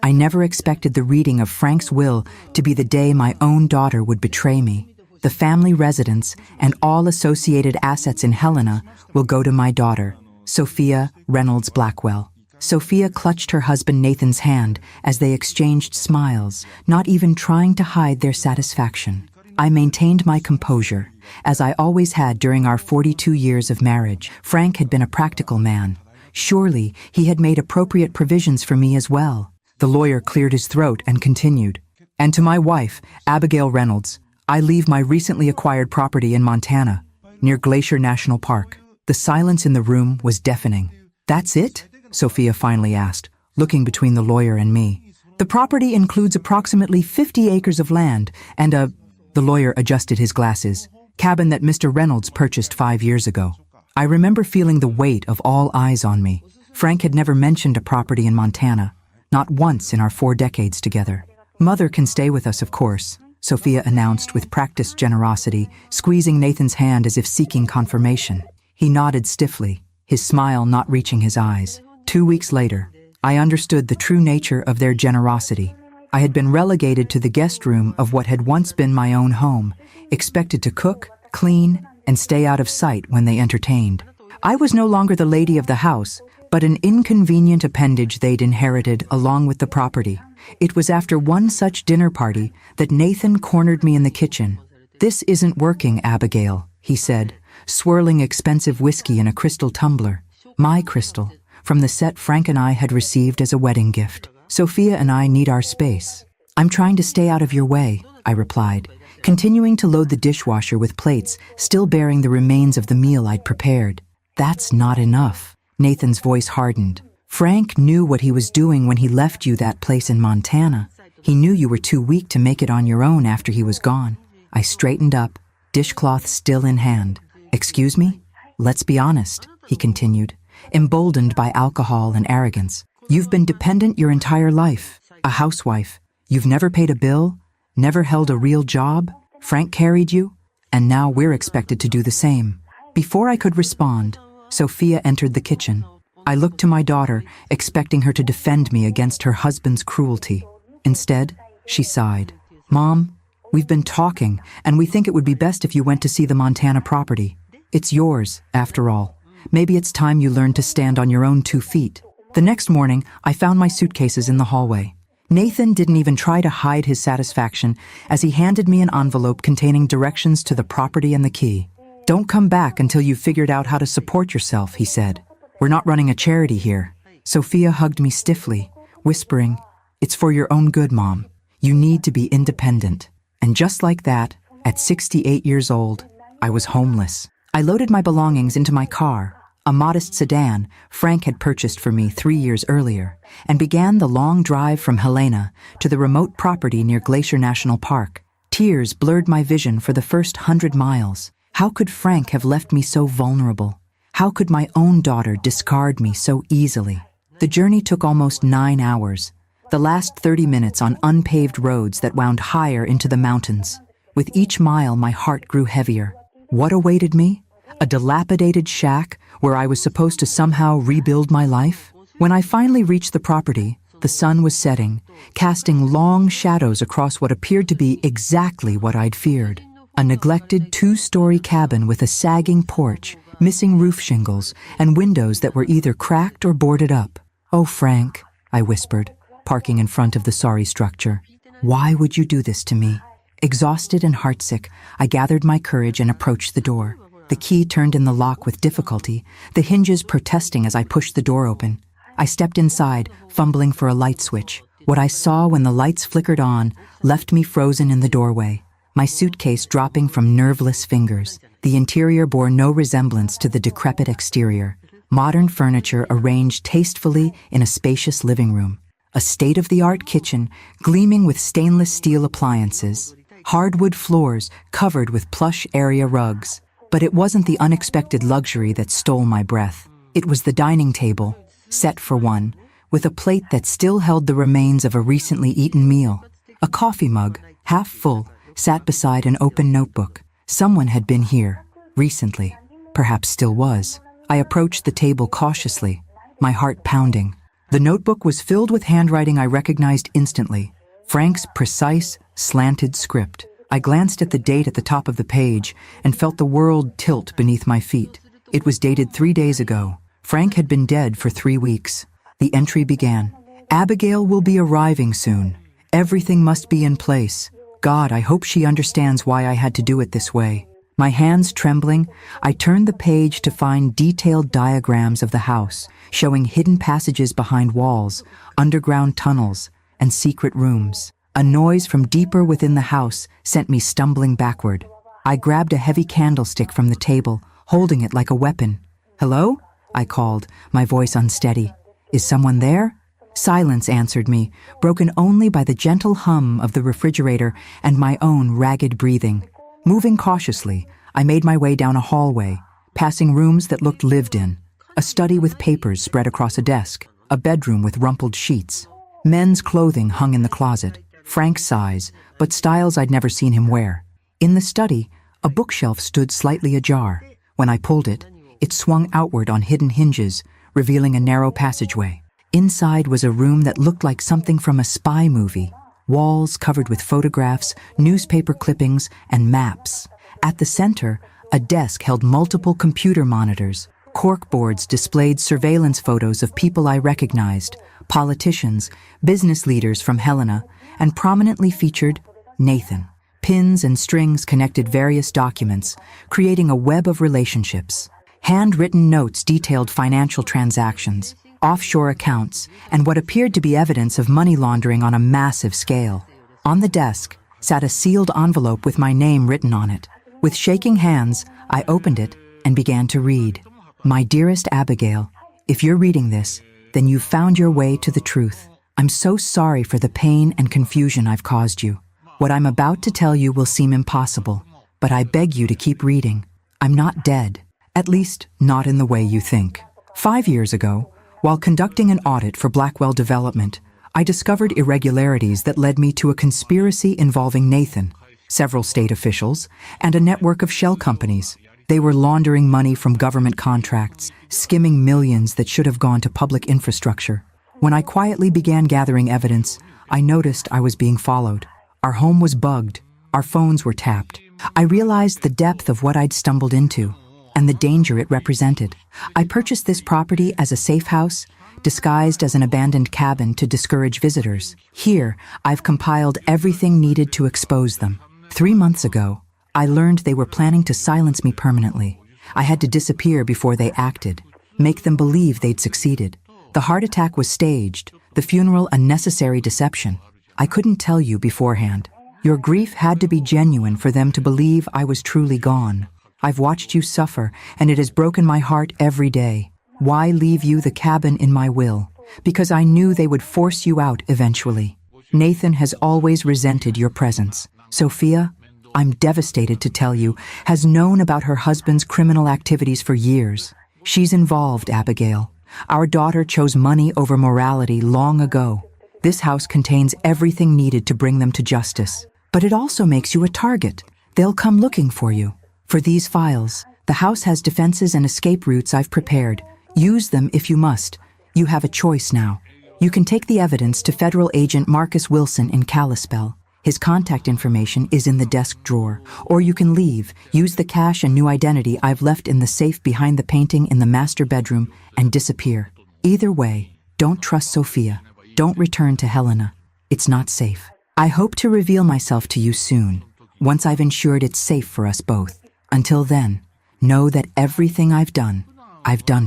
I never expected the reading of Frank's will to be the day my own daughter would betray me. The family residence and all associated assets in Helena will go to my daughter, Sophia Reynolds Blackwell. Sophia clutched her husband Nathan's hand as they exchanged smiles, not even trying to hide their satisfaction. I maintained my composure, as I always had during our 42 years of marriage. Frank had been a practical man. Surely he had made appropriate provisions for me as well. The lawyer cleared his throat and continued. And to my wife, Abigail Reynolds, I leave my recently acquired property in Montana, near Glacier National Park. The silence in the room was deafening. That's it? Sophia finally asked, looking between the lawyer and me. The property includes approximately 50 acres of land and the lawyer adjusted his glasses, cabin that Mr. Reynolds purchased 5 years ago. I remember feeling the weight of all eyes on me. Frank had never mentioned a property in Montana, not once in our 4 decades together. Mother can stay with us, of course, Sophia announced with practiced generosity, squeezing Nathan's hand as if seeking confirmation. He nodded stiffly, his smile not reaching his eyes. 2 weeks later, I understood the true nature of their generosity. I had been relegated to the guest room of what had once been my own home, expected to cook, clean, and stay out of sight when they entertained. I was no longer the lady of the house, but an inconvenient appendage they'd inherited along with the property. It was after one such dinner party that Nathan cornered me in the kitchen. "This isn't working, Abigail," he said, swirling expensive whiskey in a crystal tumbler. My crystal, from the set Frank and I had received as a wedding gift. "Sophia and I need our space." "I'm trying to stay out of your way," I replied, continuing to load the dishwasher with plates still bearing the remains of the meal I'd prepared. "That's not enough." Nathan's voice hardened. "Frank knew what he was doing when he left you that place in Montana. He knew you were too weak to make it on your own after he was gone." I straightened up, dishcloth still in hand. "Excuse me? Let's be honest," he continued, emboldened by alcohol and arrogance. "You've been dependent your entire life, a housewife. You've never paid a bill, never held a real job. Frank carried you, and now we're expected to do the same." Before I could respond, Sophia entered the kitchen. I looked to my daughter, expecting her to defend me against her husband's cruelty. Instead, she sighed. "Mom, we've been talking, and we think it would be best if you went to see the Montana property. It's yours, after all. Maybe it's time you learned to stand on your own 2 feet." The next morning, I found my suitcases in the hallway. Nathan didn't even try to hide his satisfaction as he handed me an envelope containing directions to the property and the key. "Don't come back until you've figured out how to support yourself," he said. "We're not running a charity here." Sophia hugged me stiffly, whispering, "It's for your own good, Mom. You need to be independent." And just like that, at 68 years old, I was homeless. I loaded my belongings into my car, a modest sedan Frank had purchased for me 3 years earlier, and began the long drive from Helena to the remote property near Glacier National Park. Tears blurred my vision for the first 100 miles. How could Frank have left me so vulnerable? How could my own daughter discard me so easily? The journey took almost 9 hours, the last 30 minutes on unpaved roads that wound higher into the mountains. With each mile, my heart grew heavier. What awaited me? A dilapidated shack where I was supposed to somehow rebuild my life? When I finally reached the property, the sun was setting, casting long shadows across what appeared to be exactly what I'd feared. A neglected 2-story cabin with a sagging porch, missing roof shingles, and windows that were either cracked or boarded up. "Oh, Frank," I whispered, parking in front of the sorry structure. "Why would you do this to me?" Exhausted and heartsick, I gathered my courage and approached the door. The key turned in the lock with difficulty, the hinges protesting as I pushed the door open. I stepped inside, fumbling for a light switch. What I saw when the lights flickered on left me frozen in the doorway, my suitcase dropping from nerveless fingers. The interior bore no resemblance to the decrepit exterior. Modern furniture arranged tastefully in a spacious living room. A state-of-the-art kitchen gleaming with stainless steel appliances. Hardwood floors covered with plush area rugs. But it wasn't the unexpected luxury that stole my breath. It was the dining table, set for one, with a plate that still held the remains of a recently eaten meal. A coffee mug, half full, sat beside an open notebook. Someone had been here, recently, perhaps still was. I approached the table cautiously, my heart pounding. The notebook was filled with handwriting I recognized instantly. Frank's precise, slanted script. I glanced at the date at the top of the page and felt the world tilt beneath my feet. It was dated 3 days ago. Frank had been dead for 3 weeks. The entry began. Abigail will be arriving soon. Everything must be in place. God, I hope she understands why I had to do it this way. My hands trembling, I turned the page to find detailed diagrams of the house, showing hidden passages behind walls, underground tunnels, and secret rooms. A noise from deeper within the house sent me stumbling backward. I grabbed a heavy candlestick from the table, holding it like a weapon. "Hello?" I called, my voice unsteady. "Is someone there?" Silence answered me, broken only by the gentle hum of the refrigerator and my own ragged breathing. Moving cautiously, I made my way down a hallway, passing rooms that looked lived in. A study with papers spread across a desk, a bedroom with rumpled sheets. Men's clothing hung in the closet, Frank's size, but styles I'd never seen him wear. In the study, a bookshelf stood slightly ajar. When I pulled it, it swung outward on hidden hinges, revealing a narrow passageway. Inside was a room that looked like something from a spy movie. Walls covered with photographs, newspaper clippings, and maps. At the center, a desk held multiple computer monitors. Corkboards displayed surveillance photos of people I recognized, politicians, business leaders from Helena, and prominently featured Nathan. Pins and strings connected various documents, creating a web of relationships. Handwritten notes detailed financial transactions, offshore accounts, and what appeared to be evidence of money laundering on a massive scale. On the desk sat a sealed envelope with my name written on it. With shaking hands, I opened it and began to read. "My dearest Abigail, if you're reading this, then you've found your way to the truth. I'm so sorry for the pain and confusion I've caused you. What I'm about to tell you will seem impossible, but I beg you to keep reading. I'm not dead, at least not in the way you think. 5 years ago, while conducting an audit for Blackwell Development, I discovered irregularities that led me to a conspiracy involving Nathan, several state officials, and a network of shell companies. They were laundering money from government contracts, skimming millions that should have gone to public infrastructure. When I quietly began gathering evidence, I noticed I was being followed. Our home was bugged. Our phones were tapped. I realized the depth of what I'd stumbled into and the danger it represented. I purchased this property as a safe house, disguised as an abandoned cabin to discourage visitors. Here, I've compiled everything needed to expose them. 3 months ago, I learned they were planning to silence me permanently. I had to disappear before they acted, make them believe they'd succeeded. The heart attack was staged, the funeral a necessary deception. I couldn't tell you beforehand. Your grief had to be genuine for them to believe I was truly gone. I've watched you suffer, and it has broken my heart every day. Why leave you the cabin in my will? Because I knew they would force you out eventually. Nathan has always resented your presence. Sophia, I'm devastated to tell you, has known about her husband's criminal activities for years. She's involved, Abigail. Our daughter chose money over morality long ago. This house contains everything needed to bring them to justice. But it also makes you a target. They'll come looking for you. For these files, the house has defenses and escape routes I've prepared. Use them if you must. You have a choice now. You can take the evidence to federal agent Marcus Wilson in Kalispell. His contact information is in the desk drawer. Or you can leave, use the cash and new identity I've left in the safe behind the painting in the master bedroom, and disappear. Either way, don't trust Sophia. Don't return to Helena. It's not safe. I hope to reveal myself to you soon, once I've ensured it's safe for us both. Until then, know that everything I've done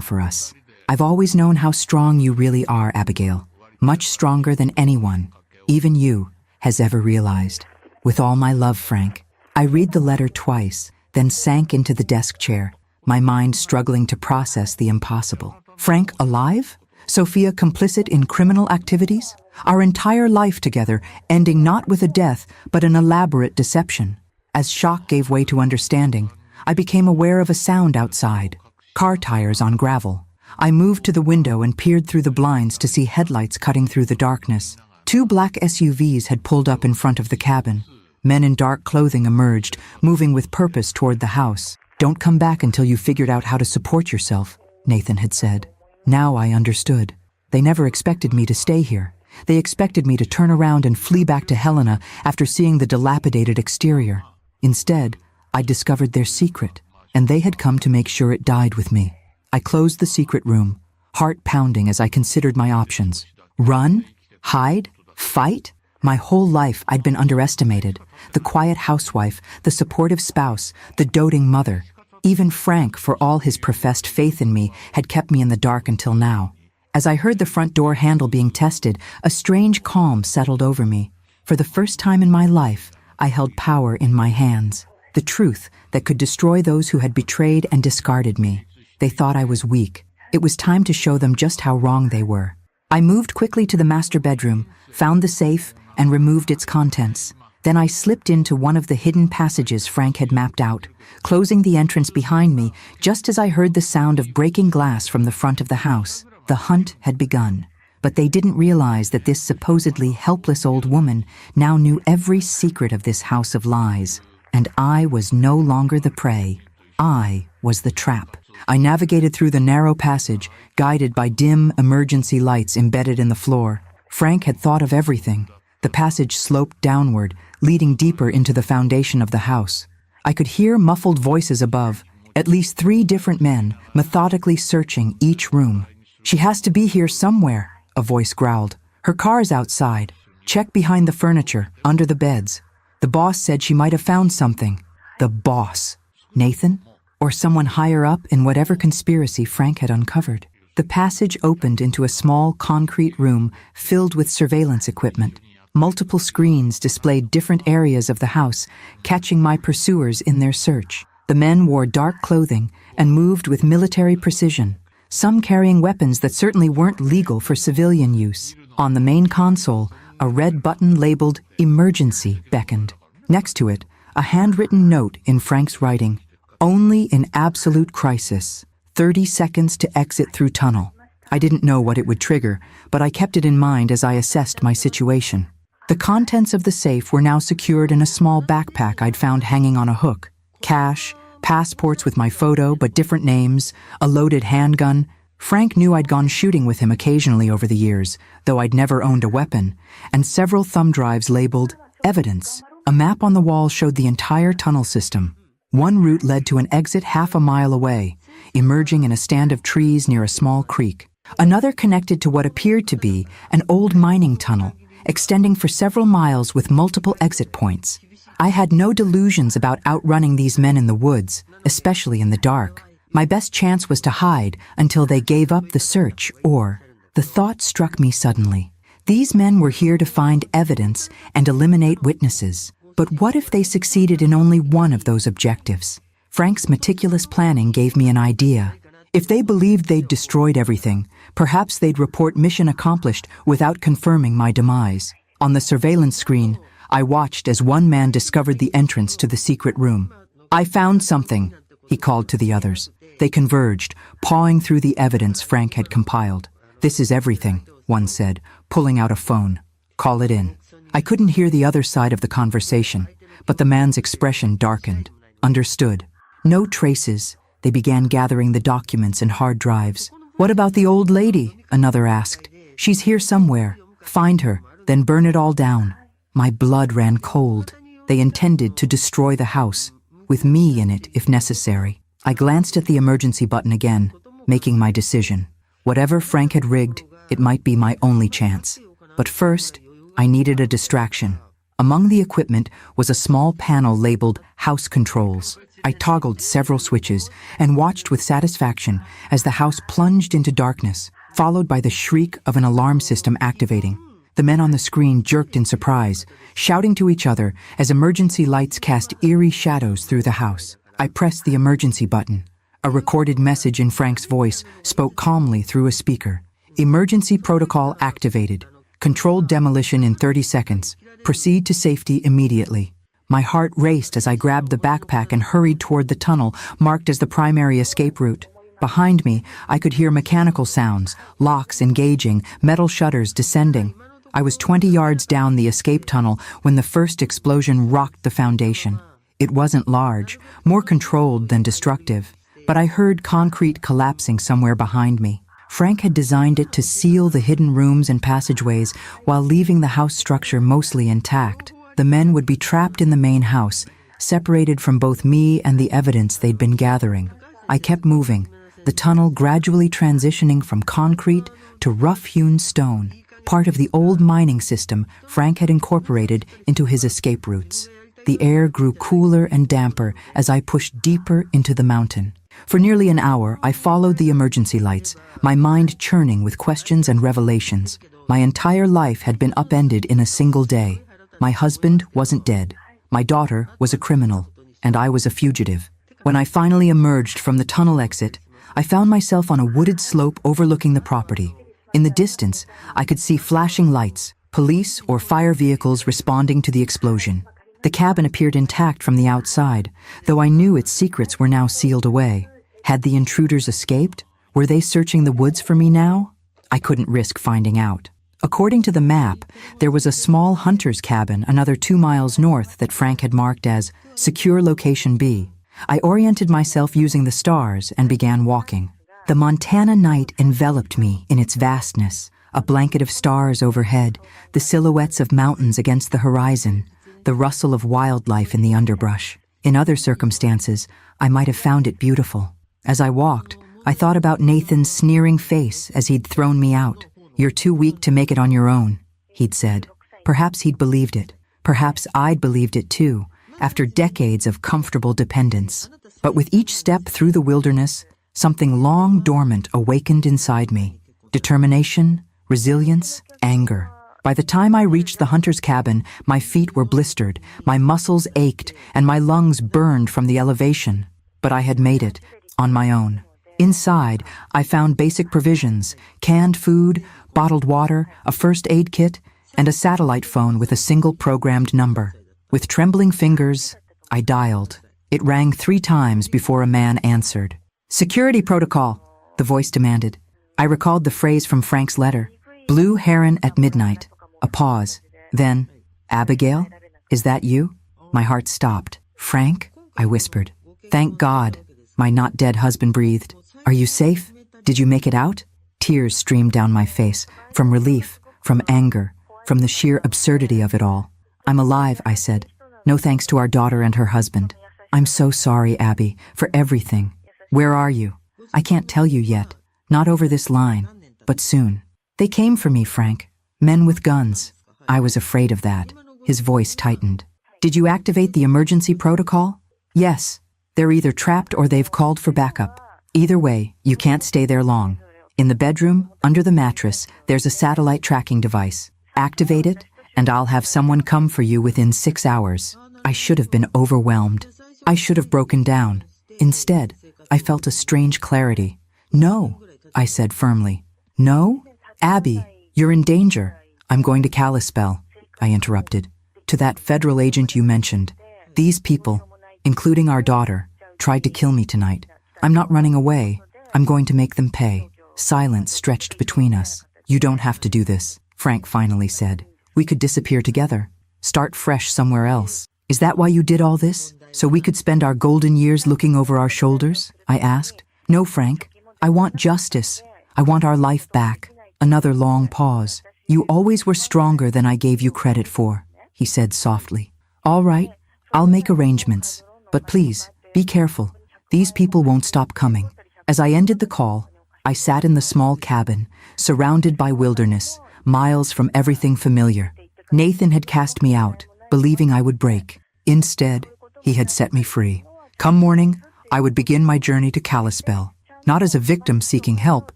for us. I've always known how strong you really are, Abigail. Much stronger than anyone, even you, has ever realized. With all my love, Frank. I read the letter twice, then sank into the desk chair, my mind struggling to process the impossible. Frank alive? Sophia complicit in criminal activities? Our entire life together, ending not with a death, but an elaborate deception. As shock gave way to understanding, I became aware of a sound outside. Car tires on gravel. I moved to the window and peered through the blinds to see headlights cutting through the darkness. 2 black SUVs had pulled up in front of the cabin. Men in dark clothing emerged, moving with purpose toward the house. "Don't come back until you've figured out how to support yourself," Nathan had said. Now I understood. They never expected me to stay here. They expected me to turn around and flee back to Helena after seeing the dilapidated exterior. Instead, I discovered their secret, and they had come to make sure it died with me. I closed the secret room, heart pounding as I considered my options. Run? Hide? Fight? My whole life I'd been underestimated. The quiet housewife, the supportive spouse, the doting mother. Even Frank, for all his professed faith in me, had kept me in the dark until now. As I heard the front door handle being tested, a strange calm settled over me. For the first time in my life, I held power in my hands. The truth that could destroy those who had betrayed and discarded me. They thought I was weak. It was time to show them just how wrong they were. I moved quickly to the master bedroom, found the safe, and removed its contents. Then I slipped into one of the hidden passages Frank had mapped out, closing the entrance behind me just as I heard the sound of breaking glass from the front of the house. The hunt had begun, but they didn't realize that this supposedly helpless old woman now knew every secret of this house of lies. And I was no longer the prey. I was the trap. I navigated through the narrow passage, guided by dim emergency lights embedded in the floor. Frank had thought of everything. The passage sloped downward, leading deeper into the foundation of the house. I could hear muffled voices above, at least 3 different men, methodically searching each room. "She has to be here somewhere," a voice growled. "Her car's outside. Check behind the furniture, under the beds. The boss said she might have found something." The boss. Nathan? Or someone higher up in whatever conspiracy Frank had uncovered. The passage opened into a small concrete room filled with surveillance equipment. Multiple screens displayed different areas of the house, catching my pursuers in their search. The men wore dark clothing and moved with military precision, some carrying weapons that certainly weren't legal for civilian use. On the main console, a red button labeled "Emergency" beckoned. Next to it, a handwritten note in Frank's writing, "Only in absolute crisis. 30 seconds to exit through tunnel." I didn't know what it would trigger, but I kept it in mind as I assessed my situation. The contents of the safe were now secured in a small backpack I'd found hanging on a hook. Cash, passports with my photo but different names, a loaded handgun. Frank knew I'd gone shooting with him occasionally over the years, though I'd never owned a weapon, and several thumb drives labeled "Evidence." A map on the wall showed the entire tunnel system. One route led to an exit half a mile away, emerging in a stand of trees near a small creek. Another connected to what appeared to be an old mining tunnel, extending for several miles with multiple exit points. I had no delusions about outrunning these men in the woods, especially in the dark. My best chance was to hide until they gave up the search, or... The thought struck me suddenly. These men were here to find evidence and eliminate witnesses. But what if they succeeded in only one of those objectives? Frank's meticulous planning gave me an idea. If they believed they'd destroyed everything, perhaps they'd report mission accomplished without confirming my demise. On the surveillance screen, I watched as one man discovered the entrance to the secret room. "I found something," he called to the others. They converged, pawing through the evidence Frank had compiled. "This is everything," one said, pulling out a phone. "Call it in." I couldn't hear the other side of the conversation, but the man's expression darkened. "Understood." No traces. They began gathering the documents and hard drives. "What about the old lady?" another asked. "She's here somewhere. Find her, then burn it all down." My blood ran cold. They intended to destroy the house, with me in it if necessary. I glanced at the emergency button again, making my decision. Whatever Frank had rigged, it might be my only chance. But first, I needed a distraction. Among the equipment was a small panel labeled House Controls. I toggled several switches and watched with satisfaction as the house plunged into darkness, followed by the shriek of an alarm system activating. The men on the screen jerked in surprise, shouting to each other as emergency lights cast eerie shadows through the house. I pressed the emergency button. A recorded message in Frank's voice spoke calmly through a speaker. "Emergency protocol activated. Controlled demolition in 30 seconds. Proceed to safety immediately." My heart raced as I grabbed the backpack and hurried toward the tunnel marked as the primary escape route. Behind me, I could hear mechanical sounds, locks engaging, metal shutters descending. I was 20 yards down the escape tunnel when the first explosion rocked the foundation. It wasn't large, more controlled than destructive, but I heard concrete collapsing somewhere behind me. Frank had designed it to seal the hidden rooms and passageways while leaving the house structure mostly intact. The men would be trapped in the main house, separated from both me and the evidence they'd been gathering. I kept moving, the tunnel gradually transitioning from concrete to rough-hewn stone, part of the old mining system Frank had incorporated into his escape routes. The air grew cooler and damper as I pushed deeper into the mountain. For nearly an hour, I followed the emergency lights, my mind churning with questions and revelations. My entire life had been upended in a single day. My husband wasn't dead. My daughter was a criminal, and I was a fugitive. When I finally emerged from the tunnel exit, I found myself on a wooded slope overlooking the property. In the distance, I could see flashing lights, police or fire vehicles responding to the explosion. The cabin appeared intact from the outside, though I knew its secrets were now sealed away. Had the intruders escaped? Were they searching the woods for me now? I couldn't risk finding out. According to the map, there was a small hunter's cabin another 2 miles north that Frank had marked as Secure Location B. I oriented myself using the stars and began walking. The Montana night enveloped me in its vastness, a blanket of stars overhead, the silhouettes of mountains against the horizon, the rustle of wildlife in the underbrush. In other circumstances, I might have found it beautiful. As I walked, I thought about Nathan's sneering face as he'd thrown me out. "You're too weak to make it on your own," he'd said. Perhaps he'd believed it. Perhaps I'd believed it too, after decades of comfortable dependence. But with each step through the wilderness, something long dormant awakened inside me. Determination, resilience, anger. By the time I reached the hunter's cabin, my feet were blistered, my muscles ached, and my lungs burned from the elevation. But I had made it, on my own. Inside, I found basic provisions, canned food, bottled water, a first aid kit, and a satellite phone with a single programmed number. With trembling fingers, I dialed. It rang 3 times before a man answered. "Security protocol," the voice demanded. I recalled the phrase from Frank's letter. "Blue heron at midnight." A pause. Then, "Abigail, is that you?" My heart stopped. "Frank?" I whispered. "Thank God," my not-dead husband breathed. "Are you safe? Did you make it out?" Tears streamed down my face, from relief, from anger, from the sheer absurdity of it all. "I'm alive," I said. "No thanks to our daughter and her husband. I'm so sorry, Abby, for everything. Where are you?" "I can't tell you yet. Not over this line. But soon." "They came for me, Frank. Men with guns." I was afraid of that. His voice tightened. "Did you activate the emergency protocol?" "Yes. They're either trapped or they've called for backup. Either way, you can't stay there long. In the bedroom, under the mattress, there's a satellite tracking device. Activate it, and I'll have someone come for you within 6 hours." I should have been overwhelmed. I should have broken down. Instead, I felt a strange clarity. "No," I said firmly. "No? Abby, you're in danger." "I'm going to Kalispell," I interrupted. "To that federal agent you mentioned. These people, including our daughter, tried to kill me tonight. I'm not running away. I'm going to make them pay." Silence stretched between us. "You don't have to do this," Frank finally said. "We could disappear together. Start fresh somewhere else." "Is that why you did all this? So we could spend our golden years looking over our shoulders?" I asked. "No, Frank. I want justice. I want our life back." Another long pause. "You always were stronger than I gave you credit for," he said softly. "All right, I'll make arrangements. But please, be careful. These people won't stop coming." As I ended the call, I sat in the small cabin, surrounded by wilderness, miles from everything familiar. Nathan had cast me out, believing I would break. Instead, he had set me free. Come morning, I would begin my journey to Kalispell, not as a victim seeking help,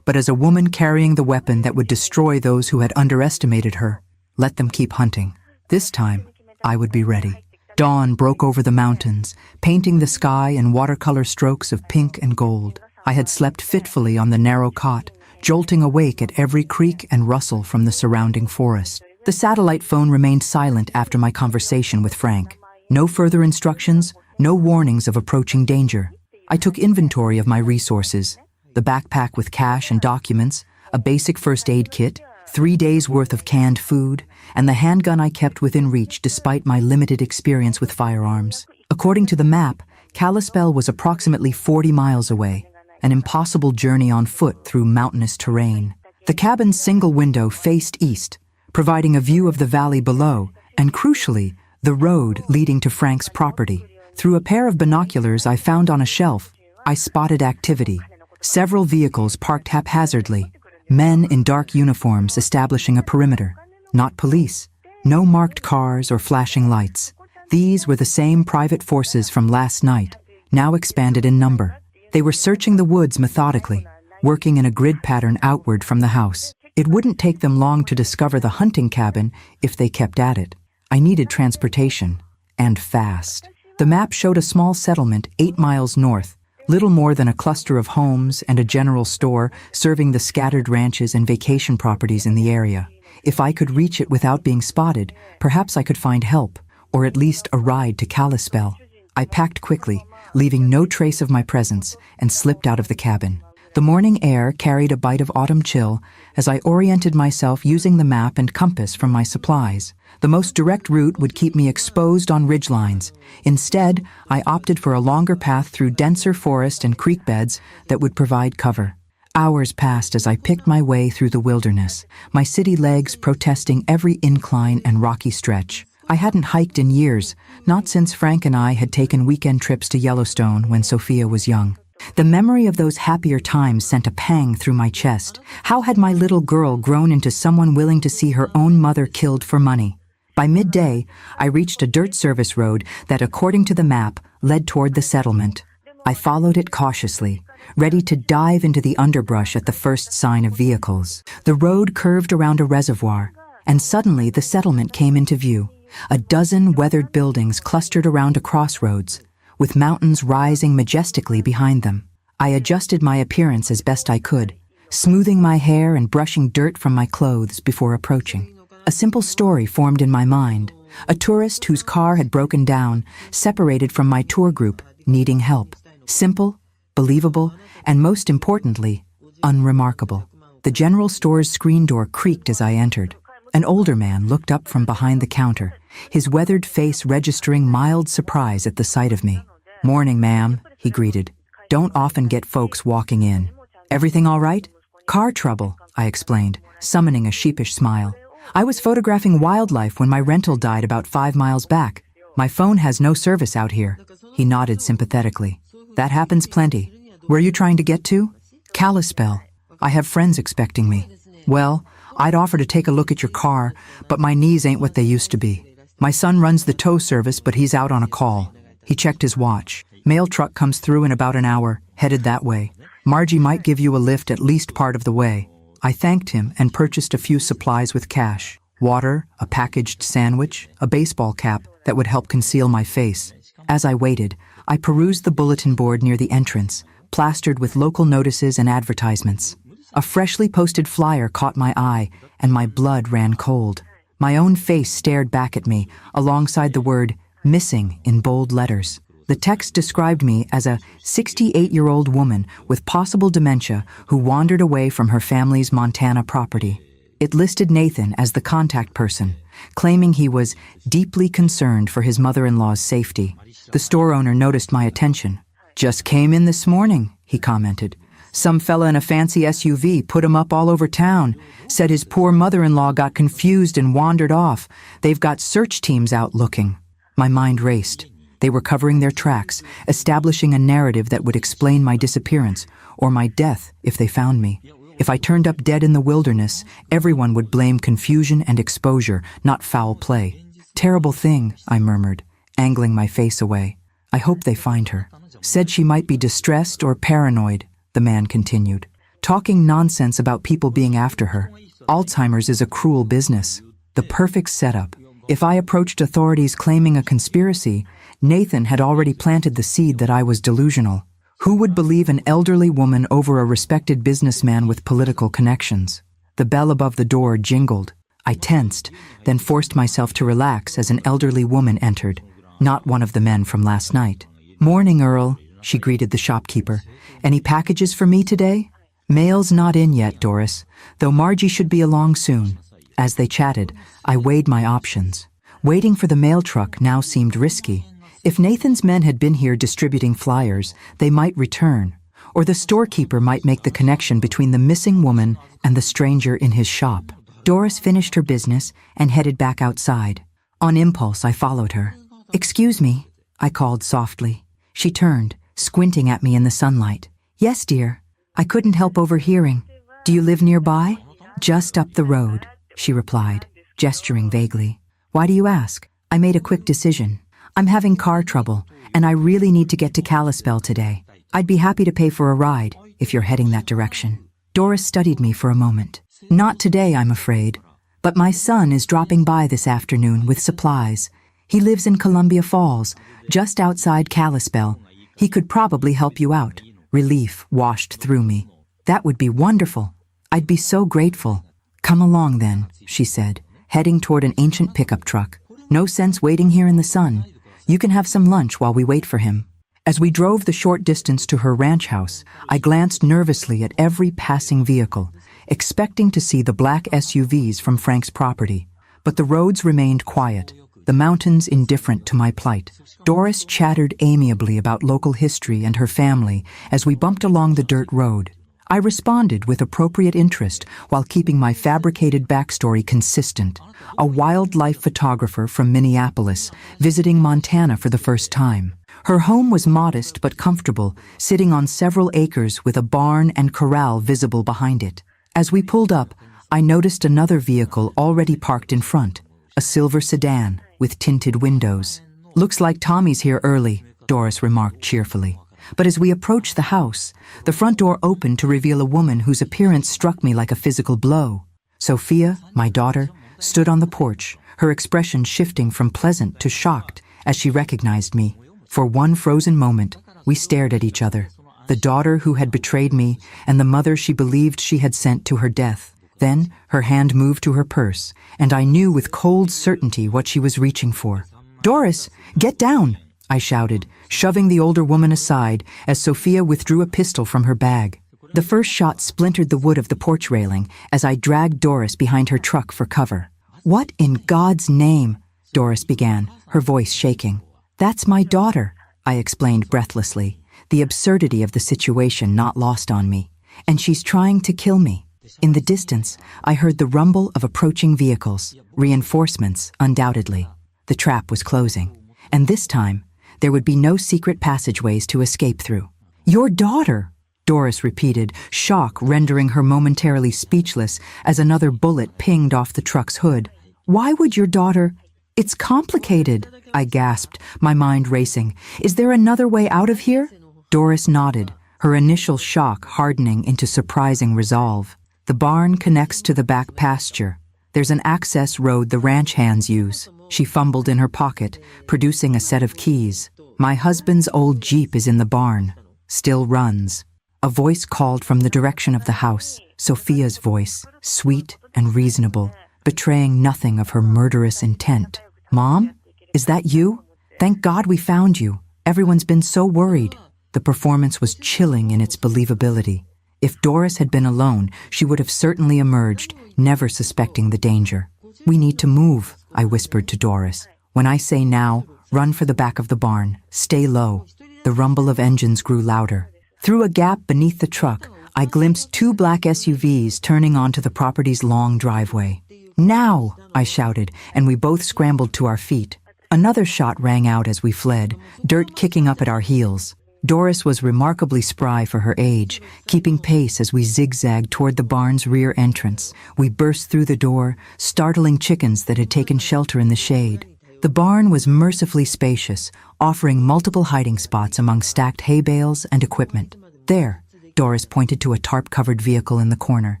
but as a woman carrying the weapon that would destroy those who had underestimated her. Let them keep hunting. This time, I would be ready. Dawn broke over the mountains, painting the sky in watercolor strokes of pink and gold. I had slept fitfully on the narrow cot, jolting awake at every creak and rustle from the surrounding forest. The satellite phone remained silent after my conversation with Frank. No further instructions, no warnings of approaching danger. I took inventory of my resources. The backpack with cash and documents, a basic first aid kit, 3 days' worth of canned food, and the handgun I kept within reach despite my limited experience with firearms. According to the map, Kalispell was approximately 40 miles away. an impossible journey on foot through mountainous terrain. The cabin's single window faced east, providing a view of the valley below, and crucially, the road leading to Frank's property. Through a pair of binoculars I found on a shelf, I spotted activity. Several vehicles parked haphazardly, men in dark uniforms establishing a perimeter. Not police, no marked cars or flashing lights. These were the same private forces from last night, now expanded in number. They were searching the woods methodically, working in a grid pattern outward from the house. It wouldn't take them long to discover the hunting cabin if they kept at it. I needed transportation, and fast. The map showed a small settlement 8 miles north, little more than a cluster of homes and a general store serving the scattered ranches and vacation properties in the area. If I could reach it without being spotted, perhaps I could find help, or at least a ride to Kalispell. I packed quickly, leaving no trace of my presence, and slipped out of the cabin. The morning air carried a bite of autumn chill as I oriented myself using the map and compass from my supplies. The most direct route would keep me exposed on ridgelines. Instead, I opted for a longer path through denser forest and creek beds that would provide cover. Hours passed as I picked my way through the wilderness, my city legs protesting every incline and rocky stretch. I hadn't hiked in years, not since Frank and I had taken weekend trips to Yellowstone when Sophia was young. The memory of those happier times sent a pang through my chest. How had my little girl grown into someone willing to see her own mother killed for money? By midday, I reached a dirt service road that, according to the map, led toward the settlement. I followed it cautiously, ready to dive into the underbrush at the first sign of vehicles. The road curved around a reservoir, and suddenly the settlement came into view. A dozen weathered buildings clustered around a crossroads, with mountains rising majestically behind them. I adjusted my appearance as best I could, smoothing my hair and brushing dirt from my clothes before approaching. A simple story formed in my mind. A tourist whose car had broken down, separated from my tour group, needing help. Simple, believable, and most importantly, unremarkable. The general store's screen door creaked as I entered. An older man looked up from behind the counter, his weathered face registering mild surprise at the sight of me. "Morning, ma'am," he greeted. "Don't often get folks walking in." "Everything all right?" "Car trouble," I explained, summoning a sheepish smile. "I was photographing wildlife when my rental died about 5 miles back. My phone has no service out here." He nodded sympathetically. "That happens plenty. Where are you trying to get to?" "Kalispell. I have friends expecting me." "Well, I'd offer to take a look at your car, but my knees ain't what they used to be. My son runs the tow service, but he's out on a call." He checked his watch. "Mail truck comes through in about an hour, headed that way. Margie might give you a lift at least part of the way." I thanked him and purchased a few supplies with cash. Water, a packaged sandwich, a baseball cap that would help conceal my face. As I waited, I perused the bulletin board near the entrance, plastered with local notices and advertisements. A freshly posted flyer caught my eye, and my blood ran cold. My own face stared back at me, alongside the word "missing" in bold letters. The text described me as a 68-year-old woman with possible dementia who wandered away from her family's Montana property. It listed Nathan as the contact person, claiming he was deeply concerned for his mother-in-law's safety. The store owner noticed my attention. "Just came in this morning," he commented. "Some fella in a fancy SUV put him up all over town. Said his poor mother-in-law got confused and wandered off. They've got search teams out looking." My mind raced. They were covering their tracks, establishing a narrative that would explain my disappearance, or my death if they found me. If I turned up dead in the wilderness, everyone would blame confusion and exposure, not foul play. "Terrible thing," I murmured, angling my face away. "I hope they find her." "Said she might be distressed or paranoid," the man continued, talking nonsense about people being after her. "Alzheimer's is a cruel business. The perfect setup. If I approached authorities claiming a conspiracy, Nathan had already planted the seed that I was delusional. Who would believe an elderly woman over a respected businessman with political connections? The bell above the door jingled. I tensed, then forced myself to relax as an elderly woman entered, not one of the men from last night. "Morning, Earl," she greeted the shopkeeper. "Any packages for me today?" "Mail's not in yet, Doris, though Margie should be along soon." As they chatted, I weighed my options. Waiting for the mail truck now seemed risky. If Nathan's men had been here distributing flyers, they might return, or the storekeeper might make the connection between the missing woman and the stranger in his shop. Doris finished her business and headed back outside. On impulse, I followed her. "Excuse me," I called softly. She turned, squinting at me in the sunlight. "Yes, dear. I couldn't help overhearing. Do you live nearby?" "Just up the road," she replied, gesturing vaguely. "Why do you ask?" I made a quick decision. "I'm having car trouble, and I really need to get to Kalispell today. I'd be happy to pay for a ride, if you're heading that direction." Doris studied me for a moment. "Not today, I'm afraid. But my son is dropping by this afternoon with supplies. He lives in Columbia Falls, just outside Kalispell. He could probably help you out." Relief washed through me. "That would be wonderful. I'd be so grateful." "Come along then," she said, heading toward an ancient pickup truck. "No sense waiting here in the sun. You can have some lunch while we wait for him." As we drove the short distance to her ranch house, I glanced nervously at every passing vehicle, expecting to see the black SUVs from Frank's property. But the roads remained quiet, the mountains indifferent to my plight. Doris chattered amiably about local history and her family as we bumped along the dirt road. I responded with appropriate interest while keeping my fabricated backstory consistent. A wildlife photographer from Minneapolis, visiting Montana for the first time. Her home was modest but comfortable, sitting on several acres with a barn and corral visible behind it. As we pulled up, I noticed another vehicle already parked in front, a silver sedan with tinted windows. "Looks like Tommy's here early," Doris remarked cheerfully. But as we approached the house, the front door opened to reveal a woman whose appearance struck me like a physical blow. Sophia, my daughter, stood on the porch, her expression shifting from pleasant to shocked as she recognized me. For one frozen moment, we stared at each other, the daughter who had betrayed me and the mother she believed she had sent to her death. Then her hand moved to her purse, and I knew with cold certainty what she was reaching for. "Doris, get down!" I shouted, shoving the older woman aside as Sophia withdrew a pistol from her bag. The first shot splintered the wood of the porch railing as I dragged Doris behind her truck for cover. "What in God's name?" Doris began, her voice shaking. "That's my daughter," I explained breathlessly, the absurdity of the situation not lost on me. "And she's trying to kill me." In the distance, I heard the rumble of approaching vehicles, reinforcements, undoubtedly. The trap was closing, and this time, there would be no secret passageways to escape through. "Your daughter," Doris repeated, shock rendering her momentarily speechless as another bullet pinged off the truck's hood. "Why would your daughter—" "It's complicated," I gasped, my mind racing. "Is there another way out of here?" Doris nodded, her initial shock hardening into surprising resolve. "The barn connects to the back pasture. There's an access road the ranch hands use." She fumbled in her pocket, producing a set of keys. "My husband's old Jeep is in the barn. Still runs." A voice called from the direction of the house, Sophia's voice, sweet and reasonable, betraying nothing of her murderous intent. "Mom? Is that you? Thank God we found you. Everyone's been so worried." The performance was chilling in its believability. If Doris had been alone, she would have certainly emerged, never suspecting the danger. "We need to move," I whispered to Doris. "When I say now, run for the back of the barn. Stay low." The rumble of engines grew louder. Through a gap beneath the truck, I glimpsed two black SUVs turning onto the property's long driveway. "Now!" I shouted, and we both scrambled to our feet. Another shot rang out as we fled, dirt kicking up at our heels. Doris was remarkably spry for her age, keeping pace as we zigzagged toward the barn's rear entrance. We burst through the door, startling chickens that had taken shelter in the shade. The barn was mercifully spacious, offering multiple hiding spots among stacked hay bales and equipment. "There," Doris pointed to a tarp-covered vehicle in the corner.